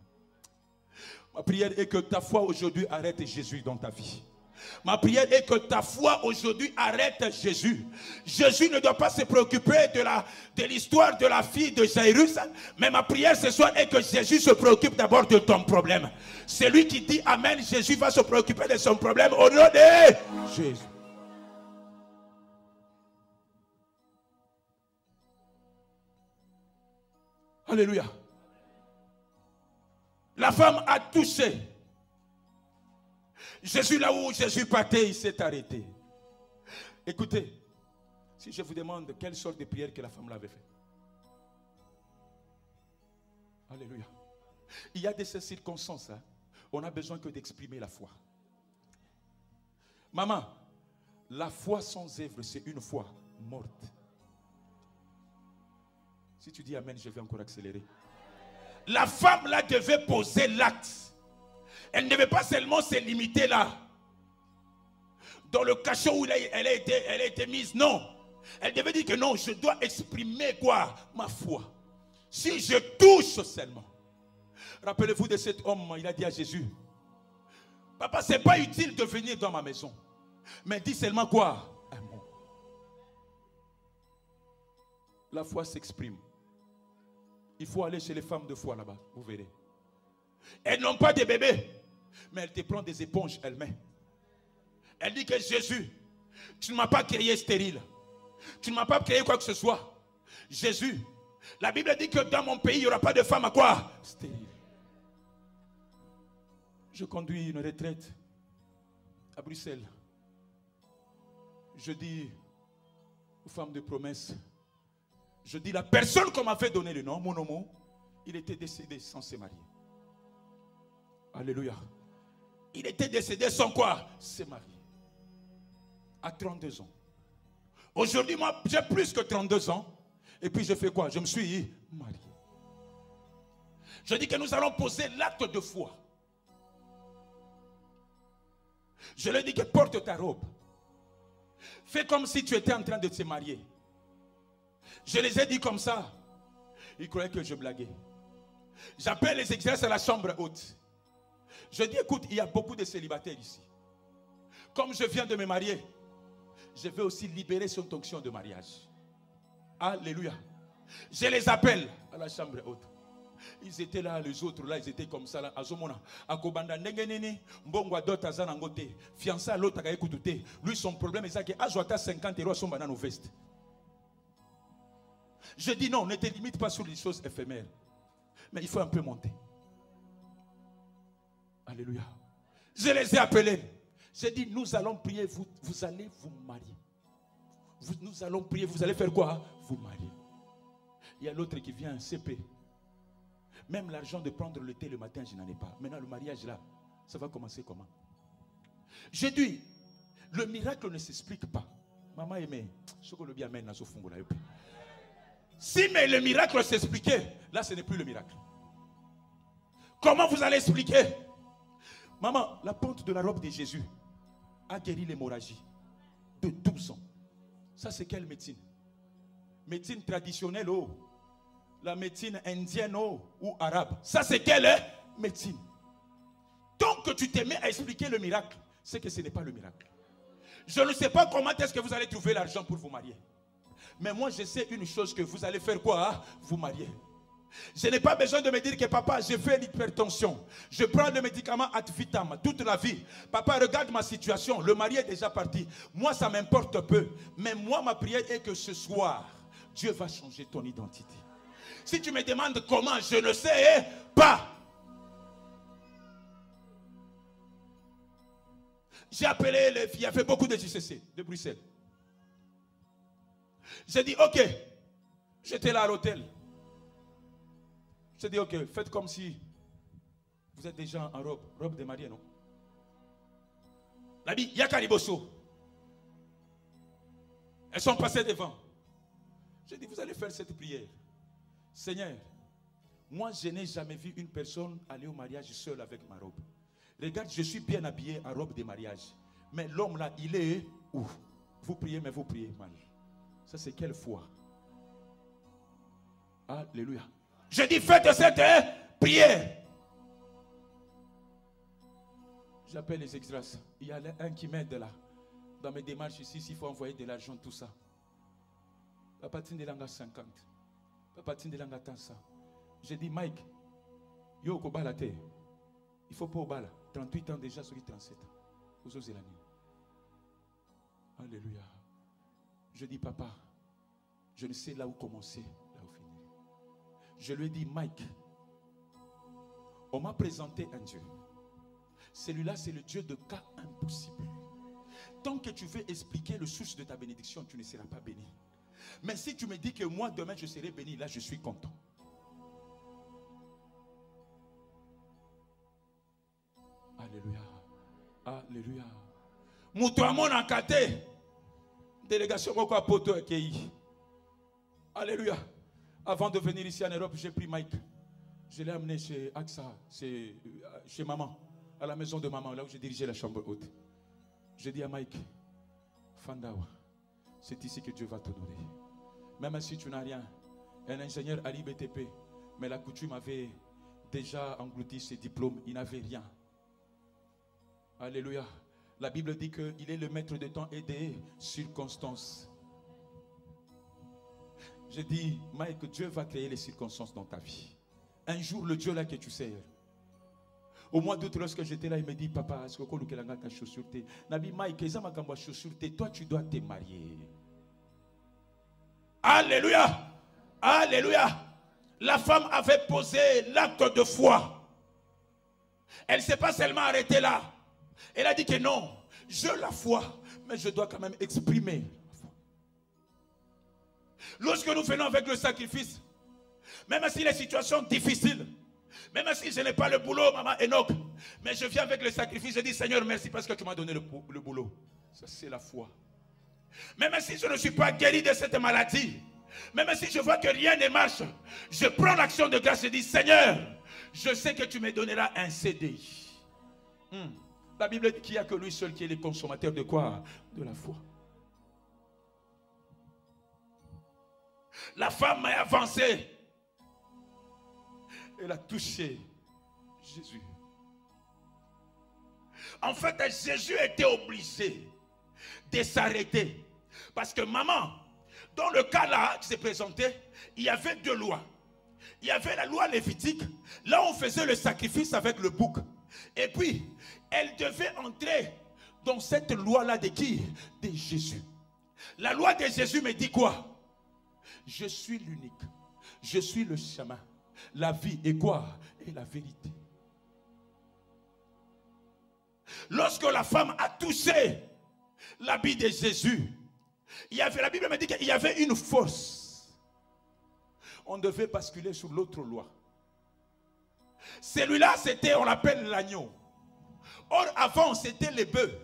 Ma prière est que ta foi aujourd'hui arrête Jésus dans ta vie. Ma prière est que ta foi aujourd'hui arrête Jésus. Jésus ne doit pas se préoccuper de l'histoire de la fille de Jairus. Mais ma prière ce soir est que Jésus se préoccupe d'abord de ton problème. Celui qui dit Amen, Jésus va se préoccuper de son problème au nom de Jésus. Alléluia. La femme a touché. Jésus, là où Jésus partait, il s'est arrêté. Écoutez, si je vous demande quelle sorte de prière que la femme l'avait fait. Alléluia. Il y a de ces circonstances, hein, on a besoin que d'exprimer la foi. Maman, la foi sans œuvre, c'est une foi morte. Si tu dis Amen, je vais encore accélérer. La femme là devait poser l'acte. Elle ne devait pas seulement se limiter là, dans le cachot où elle a été mise. Non, Elle devait dire que non, je dois exprimer quoi? Ma foi. Si je touche seulement. Rappelez-vous de cet homme, il a dit à Jésus, papa, ce n'est pas utile de venir dans ma maison. Mais dis seulement quoi? Un mot. La foi s'exprime. Il faut aller chez les femmes de foi là-bas, vous verrez. Elles n'ont pas de bébés, mais elles te prennent des éponges, elles mettent. Elle dit que Jésus, tu ne m'as pas créé stérile. Tu ne m'as pas créé quoi que ce soit. Jésus, la Bible dit que dans mon pays, il n'y aura pas de femme à quoi? Stérile. Je conduis une retraite à Bruxelles. Je dis aux femmes de promesse, je dis la personne qu'on m'a fait donner le nom, mon homo, il était décédé sans se marier. Alléluia. Il était décédé sans quoi? Se marier. À 32 ans. Aujourd'hui, moi, j'ai plus que 32 ans. Et puis, je fais quoi? Je me suis marié. Je dis que nous allons poser l'acte de foi. Je lui ai dit que porte ta robe. Fais comme si tu étais en train de te marier. Je les ai dit comme ça. Ils croyaient que je blaguais. J'appelle les exercices à la chambre haute. Je dis, écoute, il y a beaucoup de célibataires ici. Comme je viens de me marier, je vais aussi libérer son onction de mariage. Alléluia. Je les appelle à la chambre haute. Ils étaient là, les autres là, ils étaient comme ça là. Azomona, akobanda nengenene, mbongwa dot azanangote, fiancé à l'autre a écouté. Lui son problème c'est que azwata 50 € à son banane veste. Je dis non, ne te limite pas sur les choses éphémères. Mais il faut un peu monter. Alléluia. Je les ai appelés. J'ai dit, nous allons prier, vous allez vous marier. Nous allons prier, vous allez faire quoi? Vous marier. Il y a l'autre qui vient, CP. Même l'argent de prendre le thé le matin, je n'en ai pas. Maintenant, le mariage là, ça va commencer comment? J'ai dit, le miracle ne s'explique pas. Maman aimée, ce que le bien amène dans ce fond là. Si mais le miracle s'expliquait, là ce n'est plus le miracle. Comment vous allez expliquer? Maman, la pente de la robe de Jésus a guéri l'hémorragie de 12 ans. Ça c'est quelle médecine? Médecine traditionnelle, oh. La médecine indienne, oh, ou arabe. Ça c'est quelle médecine? Tant que tu t'aimais à expliquer le miracle, c'est que ce n'est pas le miracle. Je ne sais pas comment est-ce que vous allez trouver l'argent pour vous marier. Mais moi je sais une chose, que vous allez faire quoi? Vous marier. Je n'ai pas besoin de me dire que papa, j'ai fait l'hypertension. Je prends le médicament ad vitam toute la vie. Papa, regarde ma situation. Le mari est déjà parti. Moi, ça m'importe peu. Mais moi, ma prière est que ce soir, Dieu va changer ton identité. Si tu me demandes comment, je ne sais pas. J'ai appelé les filles. Il y avait beaucoup de JCC de Bruxelles. J'ai dit, ok. J'étais là à l'hôtel. J'ai dit, ok, faites comme si vous êtes déjà en robe de mariée, non? La Bible, Yakariboso. Elles sont passées devant. J'ai dit, vous allez faire cette prière. Seigneur, moi je n'ai jamais vu une personne aller au mariage seule avec ma robe. Regarde, je suis bien habillé en robe de mariage. Mais l'homme là, il est où? Vous priez, mais vous priez mal. Ça c'est quelle foi? Alléluia. Je dis, faites cette prière. J'appelle les extras. Il y a un qui m'aide là. Dans mes démarches ici, s'il faut envoyer de l'argent, tout ça. Papa Tine de Langa 50. Papa Tine de Langa tant ça. J'ai dit, Mike, yo koba la terre. Il faut pas au bal. 38 ans déjà, sur 37 ans. Vous osez l'année. Alléluia. Je dis, papa, je ne sais là où commencer, là où finir. Je lui ai dit, Mike, on m'a présenté un Dieu. Celui-là, c'est le Dieu de cas impossibles. Tant que tu veux expliquer le source de ta bénédiction, tu ne seras pas béni. Mais si tu me dis que moi, demain, je serai béni, là, je suis content. Alléluia. Alléluia. Moutouamon en kate. Délégation Moko Poto Ekei. Alléluia. Avant de venir ici en Europe, j'ai pris Mike. Je l'ai amené chez AXA, chez maman, à la maison de maman, là où j'ai dirigé la chambre haute. J'ai dit à Mike, Fandawa, c'est ici que Dieu va t'honorer. Même si tu n'as rien, un ingénieur à l'IBTP, mais la coutume avait déjà englouti ses diplômes, il n'avait rien. Alléluia. La Bible dit qu'il est le maître de temps et des circonstances. Je dis, Mike, Dieu va créer les circonstances dans ta vie. Un jour, le Dieu là que tu sers. Au mois d'août, lorsque j'étais là, il me dit, papa, est-ce que tu as ta chaussure? Nabi Mike, toi, tu dois te marier. Alléluia. Alléluia. La femme avait posé l'acte de foi. Elle ne s'est pas seulement arrêtée là. Elle a dit que non, j'ai la foi, mais je dois quand même exprimer la foi. Lorsque nous venons avec le sacrifice, même si les situations difficiles, même si je n'ai pas le boulot, maman Enoch, mais je viens avec le sacrifice, je dis Seigneur, merci parce que tu m'as donné le boulot. Ça, c'est la foi. Même si je ne suis pas guéri de cette maladie, même si je vois que rien ne marche, je prends l'action de grâce, je dis Seigneur, je sais que tu me donneras un CDI. La Bible dit qu'il n'y a que lui seul qui est le consommateur de quoi? De la foi. La femme a avancé. Elle a touché Jésus. En fait, Jésus était obligé de s'arrêter. Parce que maman, dans le cas là qui s'est présenté, il y avait deux lois. Il y avait la loi lévitique. Là, on faisait le sacrifice avec le bouc. Et puis, elle devait entrer dans cette loi-là de qui? De Jésus. La loi de Jésus me dit quoi? Je suis l'unique. Je suis le chemin. La vie et quoi? Et la vérité. Lorsque la femme a touché l'habit de Jésus, la Bible me dit qu'il y avait une force. On devait basculer sur l'autre loi. Celui-là, c'était, on l'appelle l'agneau. Or, avant, c'était les bœufs.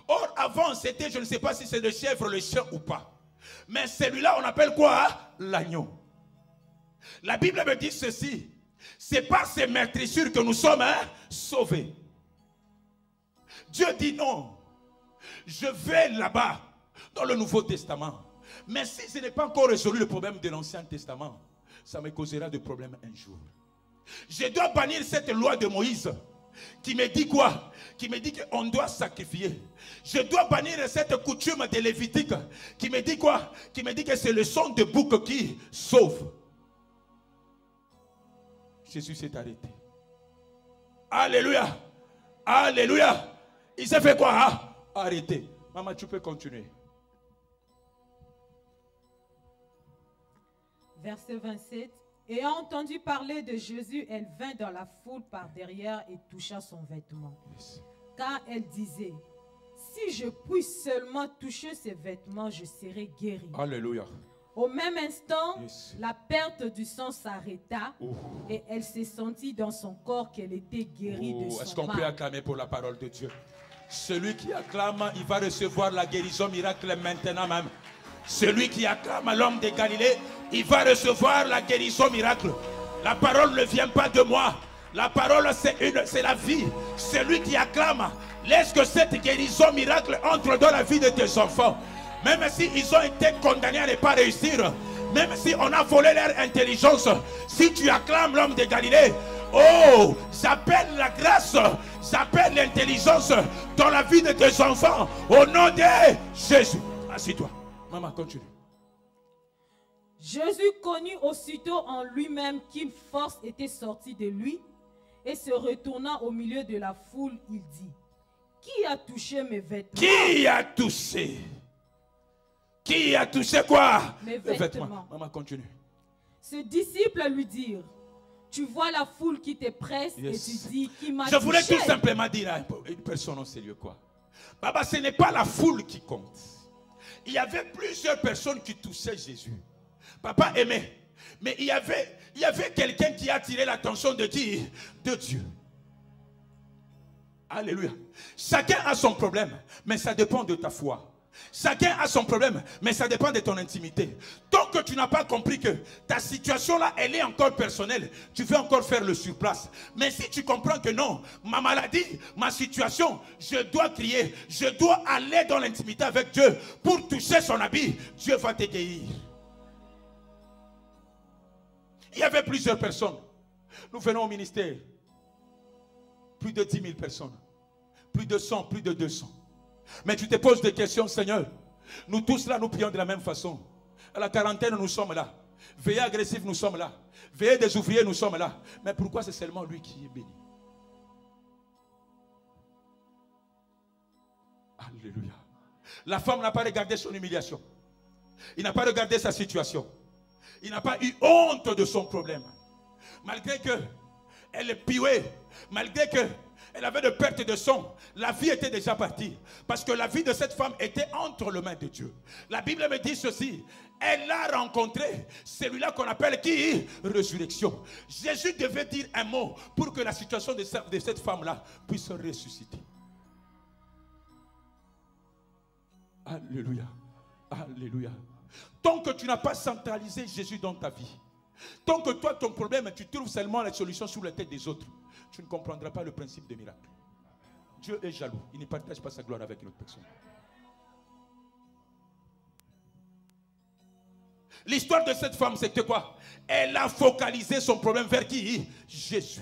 Or, avant, c'était, je ne sais pas si c'est le chèvre, le chien ou pas. Mais celui-là, on appelle quoi? L'agneau. La Bible me dit ceci. C'est par ces meurtrissures que nous sommes sauvés. Dieu dit non. Je vais là-bas, dans le Nouveau Testament. Mais si ce n'est pas encore résolu le problème de l'Ancien Testament, ça me causera des problèmes un jour. Je dois bannir cette loi de Moïse qui me dit quoi? Qui me dit qu'on doit sacrifier. Je dois bannir cette coutume de Lévitique qui me dit quoi? Qui me dit que c'est le son de bouc qui sauve. Jésus s'est arrêté. Alléluia. Alléluia. Il s'est fait quoi? Arrêter. Maman, tu peux continuer. Verset 27. Ayant entendu parler de Jésus, elle vint dans la foule par derrière et toucha son vêtement. Yes. Car elle disait, si je puis seulement toucher ses vêtements, je serai guérie. Alléluia. Au même instant, yes, la perte du sang s'arrêta et elle s'est sentie dans son corps qu'elle était guérie de son mal. Est-ce qu'on peut acclamer pour la parole de Dieu? Celui qui acclame, il va recevoir la guérison miracle maintenant même. Celui qui acclame l'homme de Galilée, il va recevoir la guérison miracle. La parole ne vient pas de moi. La parole, c'est la vie. Celui qui acclame, laisse que cette guérison miracle entre dans la vie de tes enfants. Même s'ils ont été condamnés à ne pas réussir, même si on a volé leur intelligence, si tu acclames l'homme de Galilée, oh, j'appelle la grâce, j'appelle l'intelligence dans la vie de tes enfants. Au nom de Jésus. Assis-toi. Maman, continue. Jésus connut aussitôt en lui-même qu'une force était sortie de lui et se retournant au milieu de la foule, il dit, qui a touché mes vêtements? Qui a touché? Qui a touché quoi? Mes vêtements. Maman, continue. Ses disciples lui dirent, tu vois la foule qui te presse et tu dis, qui m'a touché? Je voulais tout simplement dire à une personne au sérieux quoi. Papa, ce n'est pas la foule qui compte. Il y avait plusieurs personnes qui touchaient Jésus. Papa aimait. Mais il y avait quelqu'un qui a attiré l'attention de qui? De Dieu. Alléluia. Chacun a son problème, mais ça dépend de ta foi. Chacun a son problème, mais ça dépend de ton intimité. Tant que tu n'as pas compris que ta situation là, elle est encore personnelle, tu veux encore faire le surplace. Mais si tu comprends que non, ma maladie, ma situation, je dois crier, je dois aller dans l'intimité avec Dieu pour toucher son habit, Dieu va te guérir. Il y avait plusieurs personnes. Nous venons au ministère. Plus de 10 000 personnes. Plus de 100, plus de 200. Mais tu te poses des questions, Seigneur. Nous tous là, nous prions de la même façon. À la quarantaine, nous sommes là. Veillez agressif, nous sommes là. Veillez des ouvriers, nous sommes là. Mais pourquoi c'est seulement lui qui est béni? Alléluia. La femme n'a pas regardé son humiliation. Il n'a pas regardé sa situation. Il n'a pas eu honte de son problème. Malgré que elle est piouée, malgré que elle avait de perte de sang, la vie était déjà partie. Parce que la vie de cette femme était entre les mains de Dieu. La Bible me dit ceci. Elle a rencontré celui-là qu'on appelle qui? Résurrection. Jésus devait dire un mot pour que la situation de cette femme-là puisse ressusciter. Alléluia. Alléluia. Tant que tu n'as pas centralisé Jésus dans ta vie, tant que toi, ton problème, tu trouves seulement la solution sous la tête des autres, tu ne comprendras pas le principe des miracles. Dieu est jaloux. Il ne partage pas sa gloire avec une autre personne. L'histoire de cette femme, c'était quoi? Elle a focalisé son problème vers qui? Jésus.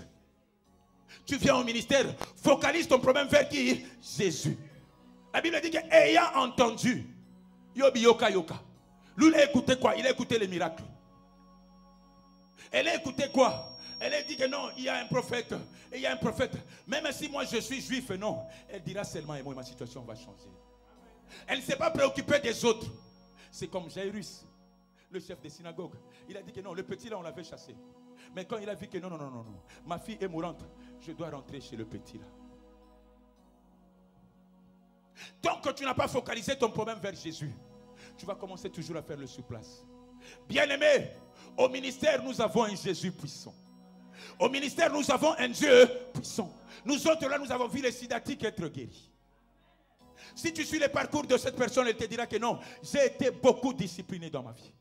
Tu viens au ministère, focalise ton problème vers qui? Jésus. La Bible dit qu'ayant entendu, Yobi Yoka Yoka. Lui, il a écouté quoi? Il a écouté les miracles. Elle a écouté quoi? Elle a dit que non, il y a un prophète. Et il y a un prophète. Même si moi je suis juif, non. Elle dira seulement, et moi, ma situation va changer. Elle ne s'est pas préoccupée des autres. C'est comme Jairus, le chef des synagogues. Il a dit que non, le petit là, on l'avait chassé. Mais quand il a vu que non, ma fille est mourante, je dois rentrer chez le petit là. Tant que tu n'as pas focalisé ton problème vers Jésus, tu vas commencer toujours à faire le surplace. Bien-aimé, au ministère, nous avons un Jésus puissant. Au ministère, nous avons un Dieu puissant. Nous autres, là, nous avons vu les sidatiques être guéris. Si tu suis le parcours de cette personne, elle te dira que non, j'ai été beaucoup discipliné dans ma vie.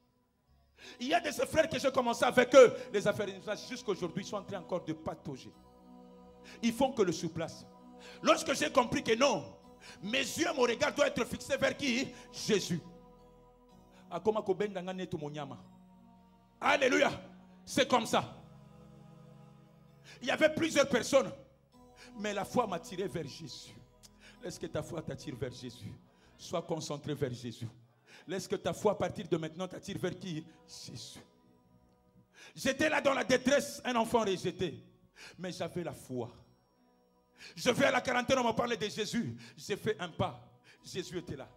Il y a des frères que j'ai commencé avec eux, les affaires jusqu'à aujourd'hui, sont en train encore de patauger. Ils font que le surplace. Lorsque j'ai compris que non, mes yeux, mon regard doit être fixé vers qui? Jésus. Alléluia. C'est comme ça. Il y avait plusieurs personnes, mais la foi m'a tiré vers Jésus. Laisse que ta foi t'attire vers Jésus. Sois concentré vers Jésus. Laisse que ta foi à partir de maintenant t'attire vers qui? Jésus. J'étais là dans la détresse, un enfant rejeté, mais j'avais la foi. Je vais à la quarantaine, on m'a parlé de Jésus. J'ai fait un pas. Jésus était là.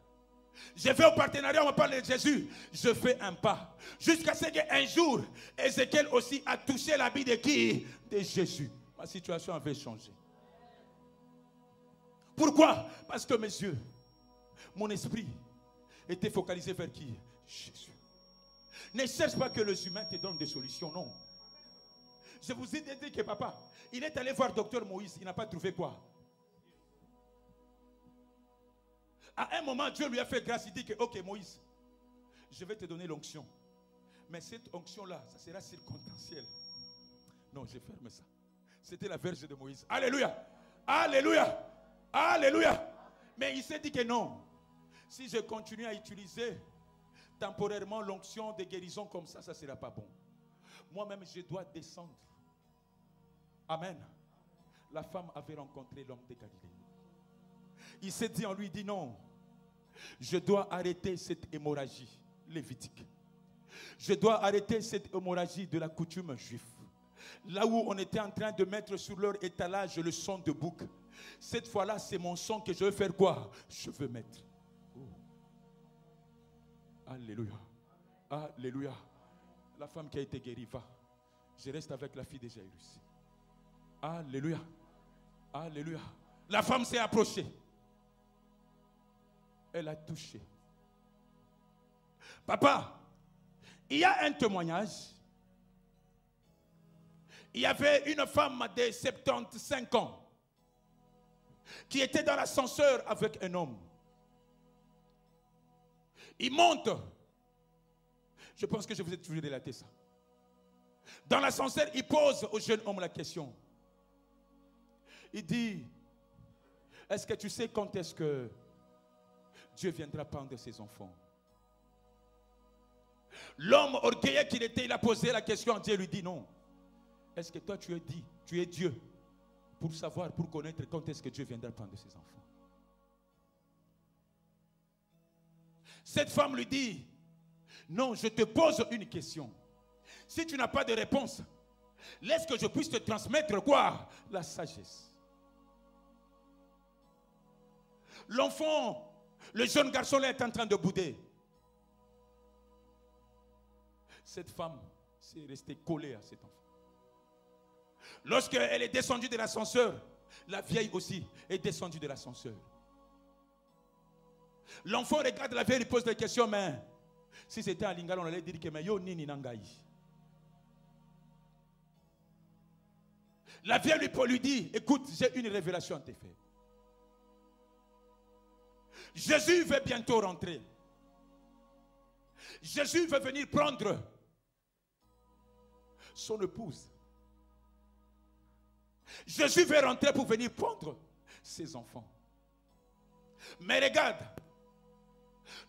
Je vais au partenariat, on m'a parlé de Jésus. Je fais un pas. Jusqu'à ce qu'un jour, Ézéchiel aussi a touché l'habit de qui? De Jésus. Ma situation avait changé. Pourquoi? Parce que mes yeux, mon esprit était focalisé vers qui? Jésus. Ne cherche pas que les humains te donnent des solutions, non. Je vous ai dit que papa, il est allé voir docteur Moïse, il n'a pas trouvé quoi? À un moment, Dieu lui a fait grâce, il dit que ok Moïse, je vais te donner l'onction. Mais cette onction-là, ça sera circonstanciel. Non, je ferme ça. C'était la verge de Moïse. Alléluia! Alléluia! Alléluia! Mais il s'est dit que non. Si je continue à utiliser temporairement l'onction de guérison comme ça, ça ne sera pas bon. Moi-même, je dois descendre. Amen. La femme avait rencontré l'homme de Galilée. Il s'est dit en lui, dit non. Je dois arrêter cette hémorragie lévitique. Je dois arrêter cette hémorragie de la coutume juive. Là où on était en train de mettre sur leur étalage le sang de bouc. Cette fois-là, c'est mon sang que je veux faire quoi? Je veux mettre. Oh. Alléluia. Alléluia. La femme qui a été guérie va. Je reste avec la fille de Jairus. Alléluia. Alléluia. La femme s'est approchée. Elle a touché. Papa, il y a un témoignage. Il y avait une femme de 75 ans qui était dans l'ascenseur avec un homme. Il monte. Je pense que je vous ai toujours relaté ça. Dans l'ascenseur, il pose au jeune homme la question. Il dit, est-ce que tu sais quand est-ce que Dieu viendra prendre ses enfants? L'homme orgueilleux qu'il était, il a posé la question à Dieu, lui dit non. Est-ce que toi tu es Dieu pour savoir, pour connaître quand est-ce que Dieu viendra prendre ses enfants? Cette femme lui dit, non, je te pose une question. Si tu n'as pas de réponse, laisse que je puisse te transmettre quoi? La sagesse. L'enfant, le jeune garçon là est en train de bouder. Cette femme s'est restée collée à cet enfant. Lorsqu'elle est descendue de l'ascenseur, la vieille aussi est descendue de l'ascenseur. L'enfant regarde la vieille, il pose des questions, mais si c'était en lingala, on allait dire que mais yo nini nangai. La vieille lui dit, écoute, j'ai une révélation à te faire. Jésus va bientôt rentrer. Jésus va venir prendre son épouse. Jésus va rentrer pour venir prendre ses enfants. Mais regarde,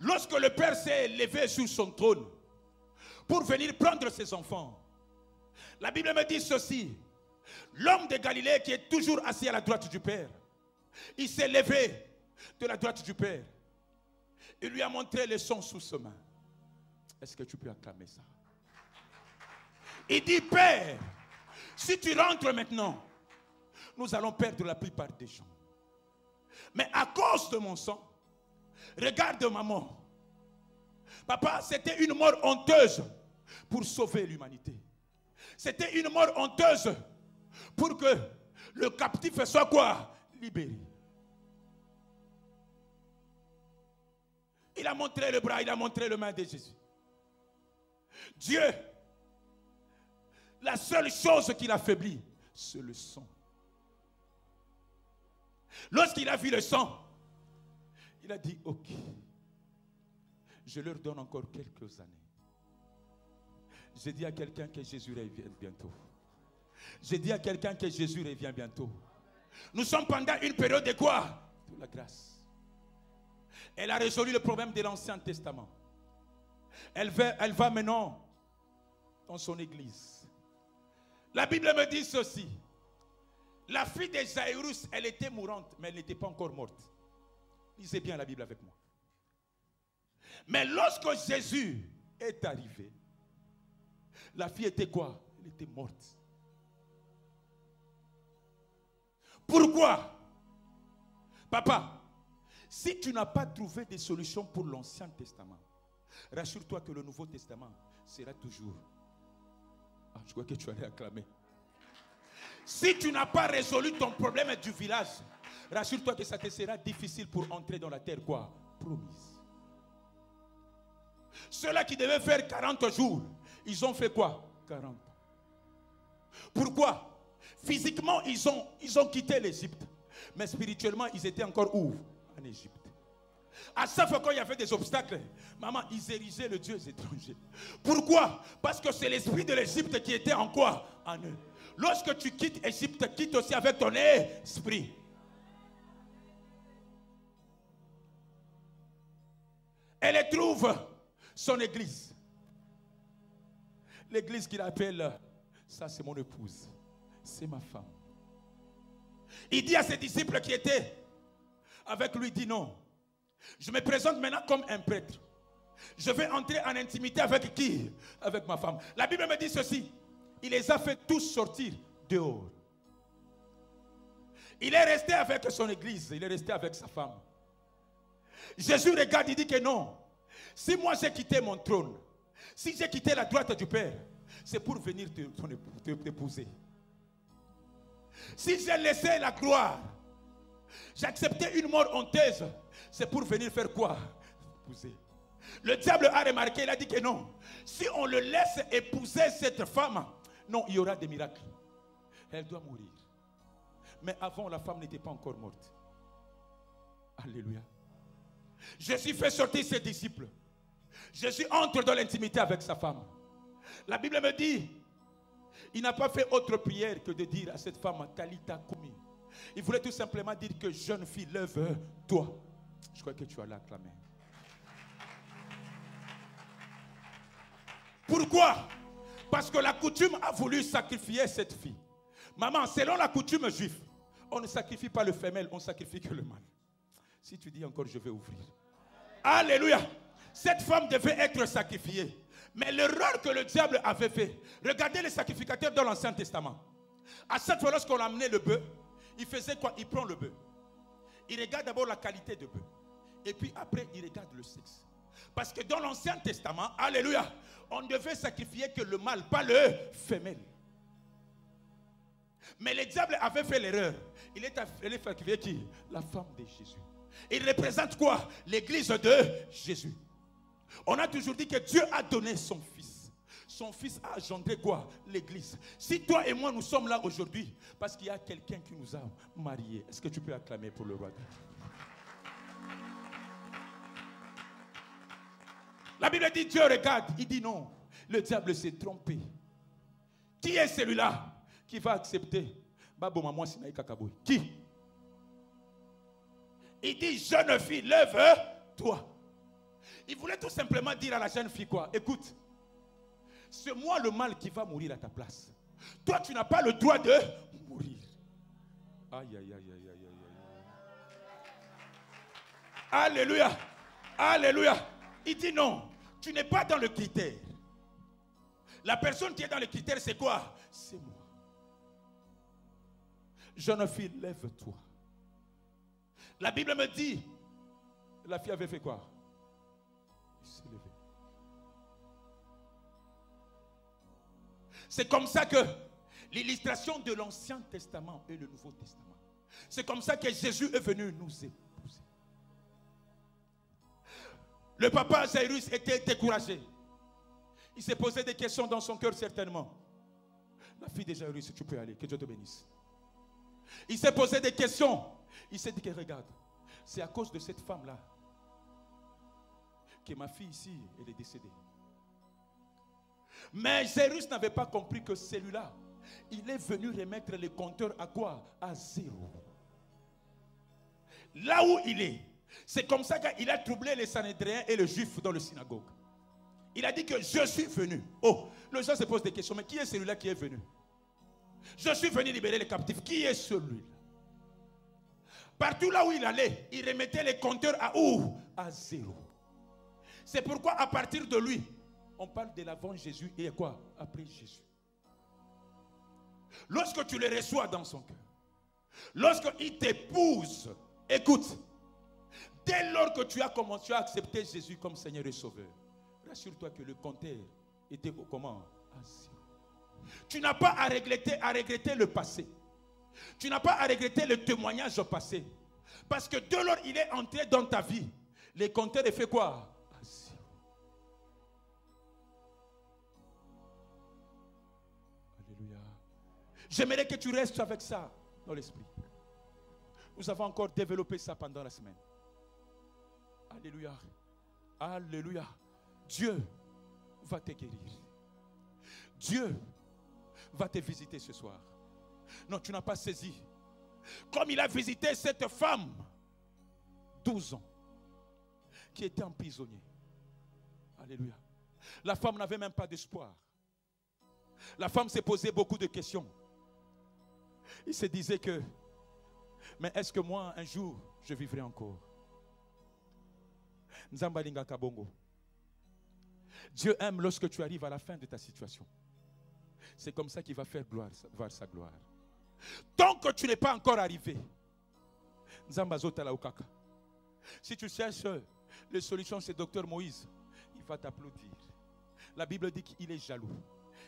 lorsque le Père s'est levé sur son trône pour venir prendre ses enfants, la Bible me dit ceci. L'homme de Galilée qui est toujours assis à la droite du Père, il s'est levé de la droite du Père. Il lui a montré le son sous sa main. Est-ce que tu peux acclamer ça? Il dit, Père, si tu rentres maintenant, nous allons perdre la plupart des gens. Mais à cause de mon sang, regarde ma mort. Papa, c'était une mort honteuse pour sauver l'humanité. C'était une mort honteuse pour que le captif soit quoi? Libéré. Il a montré le bras, il a montré le main de Jésus. Dieu, la seule chose qui l'affaiblit, c'est le sang. Lorsqu'il a vu le sang, il a dit, ok, je leur donne encore quelques années. J'ai dit à quelqu'un que Jésus revient bientôt. J'ai dit à quelqu'un que Jésus revient bientôt. Nous sommes pendant une période de quoi? De la grâce. Elle a résolu le problème de l'Ancien Testament. Elle va maintenant dans son église. La Bible me dit ceci. La fille de Jairus, elle était mourante, mais elle n'était pas encore morte. Lisez bien la Bible avec moi. Mais lorsque Jésus est arrivé, la fille était quoi? Elle était morte. Pourquoi? Papa, si tu n'as pas trouvé de solution pour l'Ancien Testament, rassure-toi que le Nouveau Testament sera toujours. Ah, je crois que tu allais acclamer. Si tu n'as pas résolu ton problème du village, rassure-toi que ça te sera difficile pour entrer dans la terre quoi? Promise. Ceux-là qui devaient faire 40 jours, ils ont fait quoi? 40. Pourquoi? Physiquement, ils ont quitté l'Égypte. Mais spirituellement, ils étaient encore où? En Égypte. À chaque fois qu'il y avait des obstacles, maman, ils érigeaient le Dieu étranger. Pourquoi? Parce que c'est l'esprit de l'Égypte qui était en quoi? En eux. Lorsque tu quittes l'Égypte, quitte aussi avec ton esprit. Elle trouve son église. L'église qu'il appelle, ça c'est mon épouse. C'est ma femme. Il dit à ses disciples qui étaient avec lui, dit non. Je me présente maintenant comme un prêtre. Je vais entrer en intimité avec qui? Avec ma femme. La Bible me dit ceci. Il les a fait tous sortir dehors. Il est resté avec son église. Il est resté avec sa femme. Jésus regarde, il dit que non. Si moi j'ai quitté mon trône, si j'ai quitté la droite du Père, c'est pour venir t'épouser. Si j'ai laissé la gloire, j'ai accepté une mort honteuse, c'est pour venir faire quoi? Épouser. Le diable a remarqué, il a dit que non. Si on le laisse épouser cette femme, non, il y aura des miracles. Elle doit mourir. Mais avant, la femme n'était pas encore morte. Alléluia. Jésus fait sortir ses disciples. Jésus entre dans l'intimité avec sa femme. La Bible me dit, il n'a pas fait autre prière que de dire à cette femme, Talita Kumi. Il voulait tout simplement dire que jeune fille, lève-toi. Je crois que tu as l'acclamé. Pourquoi? Parce que la coutume a voulu sacrifier cette fille. Maman, selon la coutume juive, on ne sacrifie pas le femelle, on sacrifie que le mâle. Si tu dis encore, je vais ouvrir. Alléluia. Cette femme devait être sacrifiée. Mais l'erreur que le diable avait fait, regardez les sacrificateurs dans l'Ancien Testament. À chaque fois lorsqu'on amenait le bœuf, il faisait quoi? Il prend le bœuf. Il regarde d'abord la qualité de bœuf. Et puis après, il regarde le sexe. Parce que dans l'Ancien Testament, alléluia, on ne devait sacrifier que le mâle, pas le femelle. Mais le diable avait fait l'erreur. Il est allé sacrifier qui? La femme de Jésus. Il représente quoi? L'église de Jésus. On a toujours dit que Dieu a donné son fils. Son fils a engendré quoi? L'église. Si toi et moi nous sommes là aujourd'hui, parce qu'il y a quelqu'un qui nous a mariés, est-ce que tu peux acclamer pour le roi? La Bible dit, Dieu regarde, il dit non, le diable s'est trompé. Qui est celui-là qui va accepter? Qui? Il dit, jeune fille, lève-toi. Il voulait tout simplement dire à la jeune fille quoi? Écoute, c'est moi le mal qui va mourir à ta place. Toi, tu n'as pas le droit de mourir. Aïe, aïe, aïe, aïe, aïe, aïe. Alléluia. Alléluia. Il dit non, tu n'es pas dans le critère. La personne qui est dans le critère, c'est quoi? C'est moi. Jeune fille, lève-toi. La Bible me dit, la fille avait fait quoi? Il s'est levé. C'est comme ça que l'illustration de l'Ancien Testament et le Nouveau Testament. C'est comme ça que Jésus est venu nous épouser. Le papa Jairus était découragé. Il s'est posé des questions dans son cœur certainement. La fille de Jairus, tu peux aller, que Dieu te bénisse. Il s'est posé des questions. Il s'est dit que regarde, c'est à cause de cette femme-là que ma fille ici, elle est décédée. Mais Jairus n'avait pas compris que celui-là, il est venu remettre les compteurs à quoi? À zéro. Là où il est, c'est comme ça qu'il a troublé les Sanhédriens et les Juifs dans le synagogue. Il a dit que je suis venu. Oh, les gens se posent des questions, mais qui est celui-là qui est venu? Je suis venu libérer les captifs. Qui est celui-là? Partout là où il allait, il remettait les compteurs à où? À zéro. C'est pourquoi à partir de lui, on parle de l'avant Jésus et quoi? Après Jésus. Lorsque tu le reçois dans son cœur, lorsqu'il t'épouse, écoute, dès lors que tu as commencé à accepter Jésus comme Seigneur et Sauveur, rassure-toi que le compteur était comment? À zéro. Tu n'as pas à regretter le passé. Tu n'as pas à regretter le témoignage passé. Parce que dès lors il est entré dans ta vie, les compteurs ont fait quoi? À zéro. Alléluia. J'aimerais que tu restes avec ça dans l'esprit. Nous avons encore développé ça pendant la semaine. Alléluia. Alléluia. Dieu va te guérir. Dieu va te visiter ce soir. Non, tu n'as pas saisi. Comme il a visité cette femme, 12 ans, qui était emprisonnée. Alléluia. La femme n'avait même pas d'espoir. La femme s'est posé beaucoup de questions. Il se disait que, mais est-ce que moi, un jour, je vivrai encore? Nzambalinga Kabongo. Dieu aime lorsque tu arrives à la fin de ta situation. C'est comme ça qu'il va faire voir sa gloire. Tant que tu n'es pas encore arrivé, si tu cherches les solutions chez Docteur Moïse, il va t'applaudir. La Bible dit qu'il est jaloux.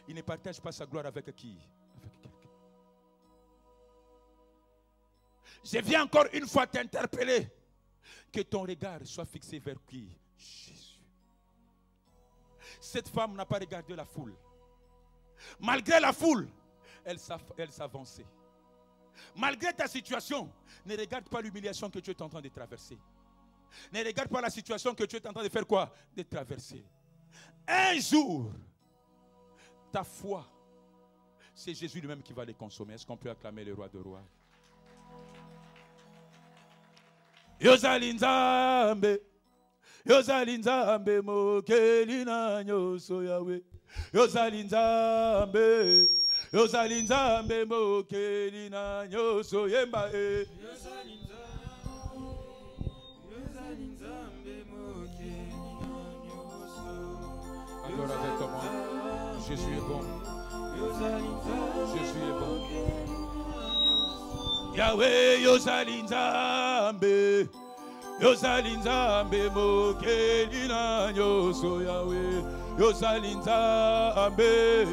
Il ne partage pas sa gloire avec qui? Avec quelqu'un. Je viens encore une fois t'interpeller. Que ton regard soit fixé vers qui? Jésus. Cette femme n'a pas regardé la foule. Malgré la foule, elle s'avançait. Malgré ta situation, ne regarde pas l'humiliation que tu es en train de traverser. Ne regarde pas la situation que tu es en train de faire quoi? De traverser. Un jour, ta foi, c'est Jésus lui-même qui va les consommer. Est-ce qu'on peut acclamer le roi de rois? Yozali Nzambe, Yozali Nzambe mokeli na nyoso yawe. Yozali Nzambe, Yozali Nzambe mokeli na nyoso yemba e. Yozali Nzambe mokeli na nyoso. Adore avec moi. Jésus est bon. Jésus est bon. Yahweh Yozali Nzambe, Yozali Nzambe mokeli na nyoso Yahweh. Yozali Nzambe,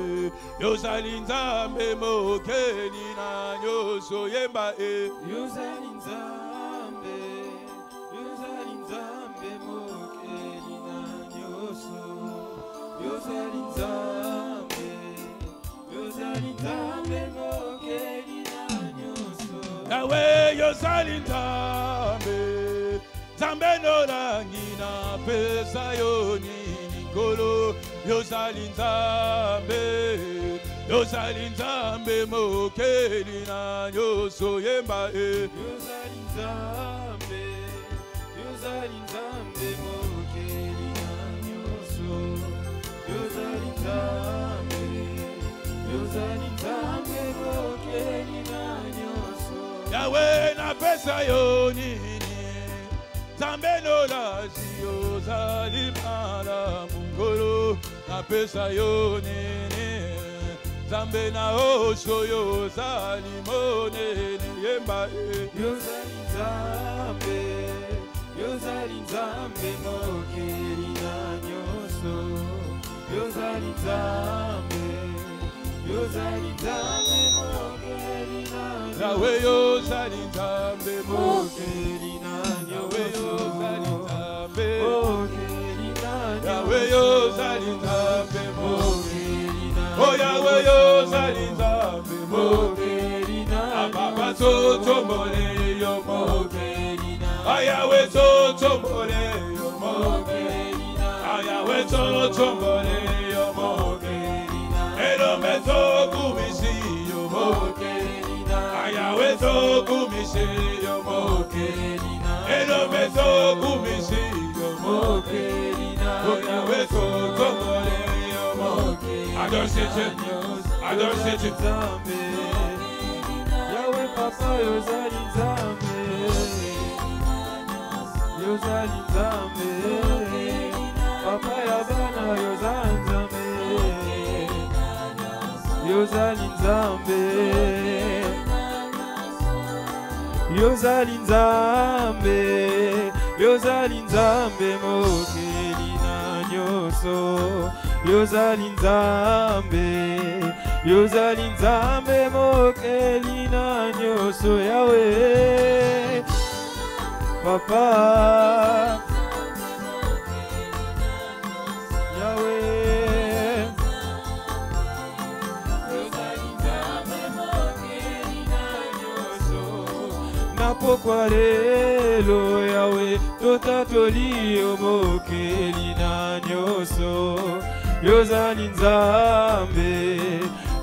Yozali Nzambe mokeli na nyoso yemba e. Yozali Nzambe, Yozali Nzambe mokeli na nyoso. Yozali Nzambe, Yozali Nzambe mokeli na nyoso. Yahweh Yozali Nzambe, Nzambe no rangi na pesa yoni. Yozali Nzambe, Yozali Nzambe mokeli na nyoso yemba e. Yozali Nzambe, Yozali Nzambe mokeli na nyoso. Yozali Nzambe, Yozali Nzambe mokeli na nyoso. Yahweh na pesa yo nini, Nzambe no lazi yozali malamu. Na pesa yo nene, Nzambe na oso yozali monene yemba e. Yozali Nzambe, Yozali Nzambe mokeli na nyoso. Yozali Nzambe, Yozali Nzambe mokeli na nyoso. Yahweh Yozali Nzambe mokeli na nyoso. Yozali Nzambe mokeli. Yahweh Yozali Nzambe mokeli na nyoso. Oh Yahweh Yozali Nzambe mokeli na nyoso. Papa totombole yo mokeli na nyoso. Yahweh totombole yo mokeli na nyoso. Yahweh totombole yo mokeli na nyoso. Elombe tokumisi yo mokeli na nyoso. Yahweh tokumisi yo mokeli na nyoso. Elombe tokumisi yo mokeli. Adore ce Dieu, adore ce Dieu. Yahweh Papa Yozali Nzambe, Yozali Nzambe, Papa Yabana Yozali Nzambe, Yozali Nzambe, Yozali Nzambe, Yozali Nzambe mokeli na nyoso. Yozali Nzambe, Yozali Nzambe mokeli na nyoso Yahweh Papa Yahweh. Yozali Nzambe mokeli na nyoso. Napokwa lelo Yahweh totatoli mokeli na nyoso. Yozali Nzambe,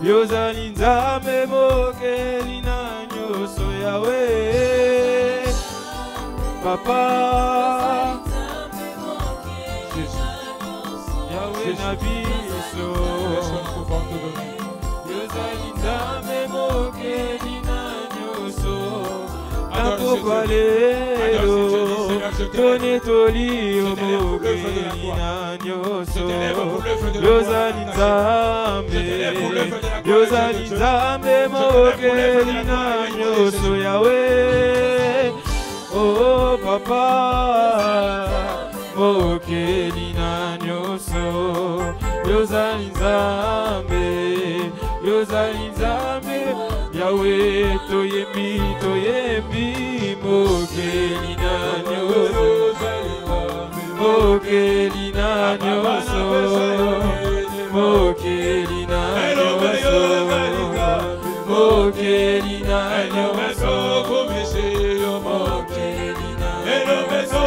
Yozali Nzambe mokeli na nyoso Yahweh Papa Yahweh na biso. Yozali Nzambe mokeli na nyoso. Napokwa lelo tone toli mokeli na nyoso. Yozali Nzambe, Yozali Nzambe mokeli na nyoso Yahweh. Oh Papa mokeli na nyoso. Yozali Nzambe, Yozali Nzambe Yahweh toyembi toyembi mokeli na nyoso. Mokeli na nyoso, mokeli na nyoso, mokeli na nyoso, mokeli na nyoso.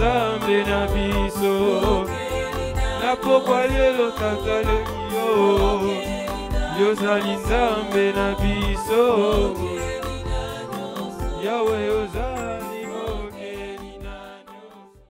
nzambe na biso na pokwa lelo tata yo yozali nzambe na biso yawe yozali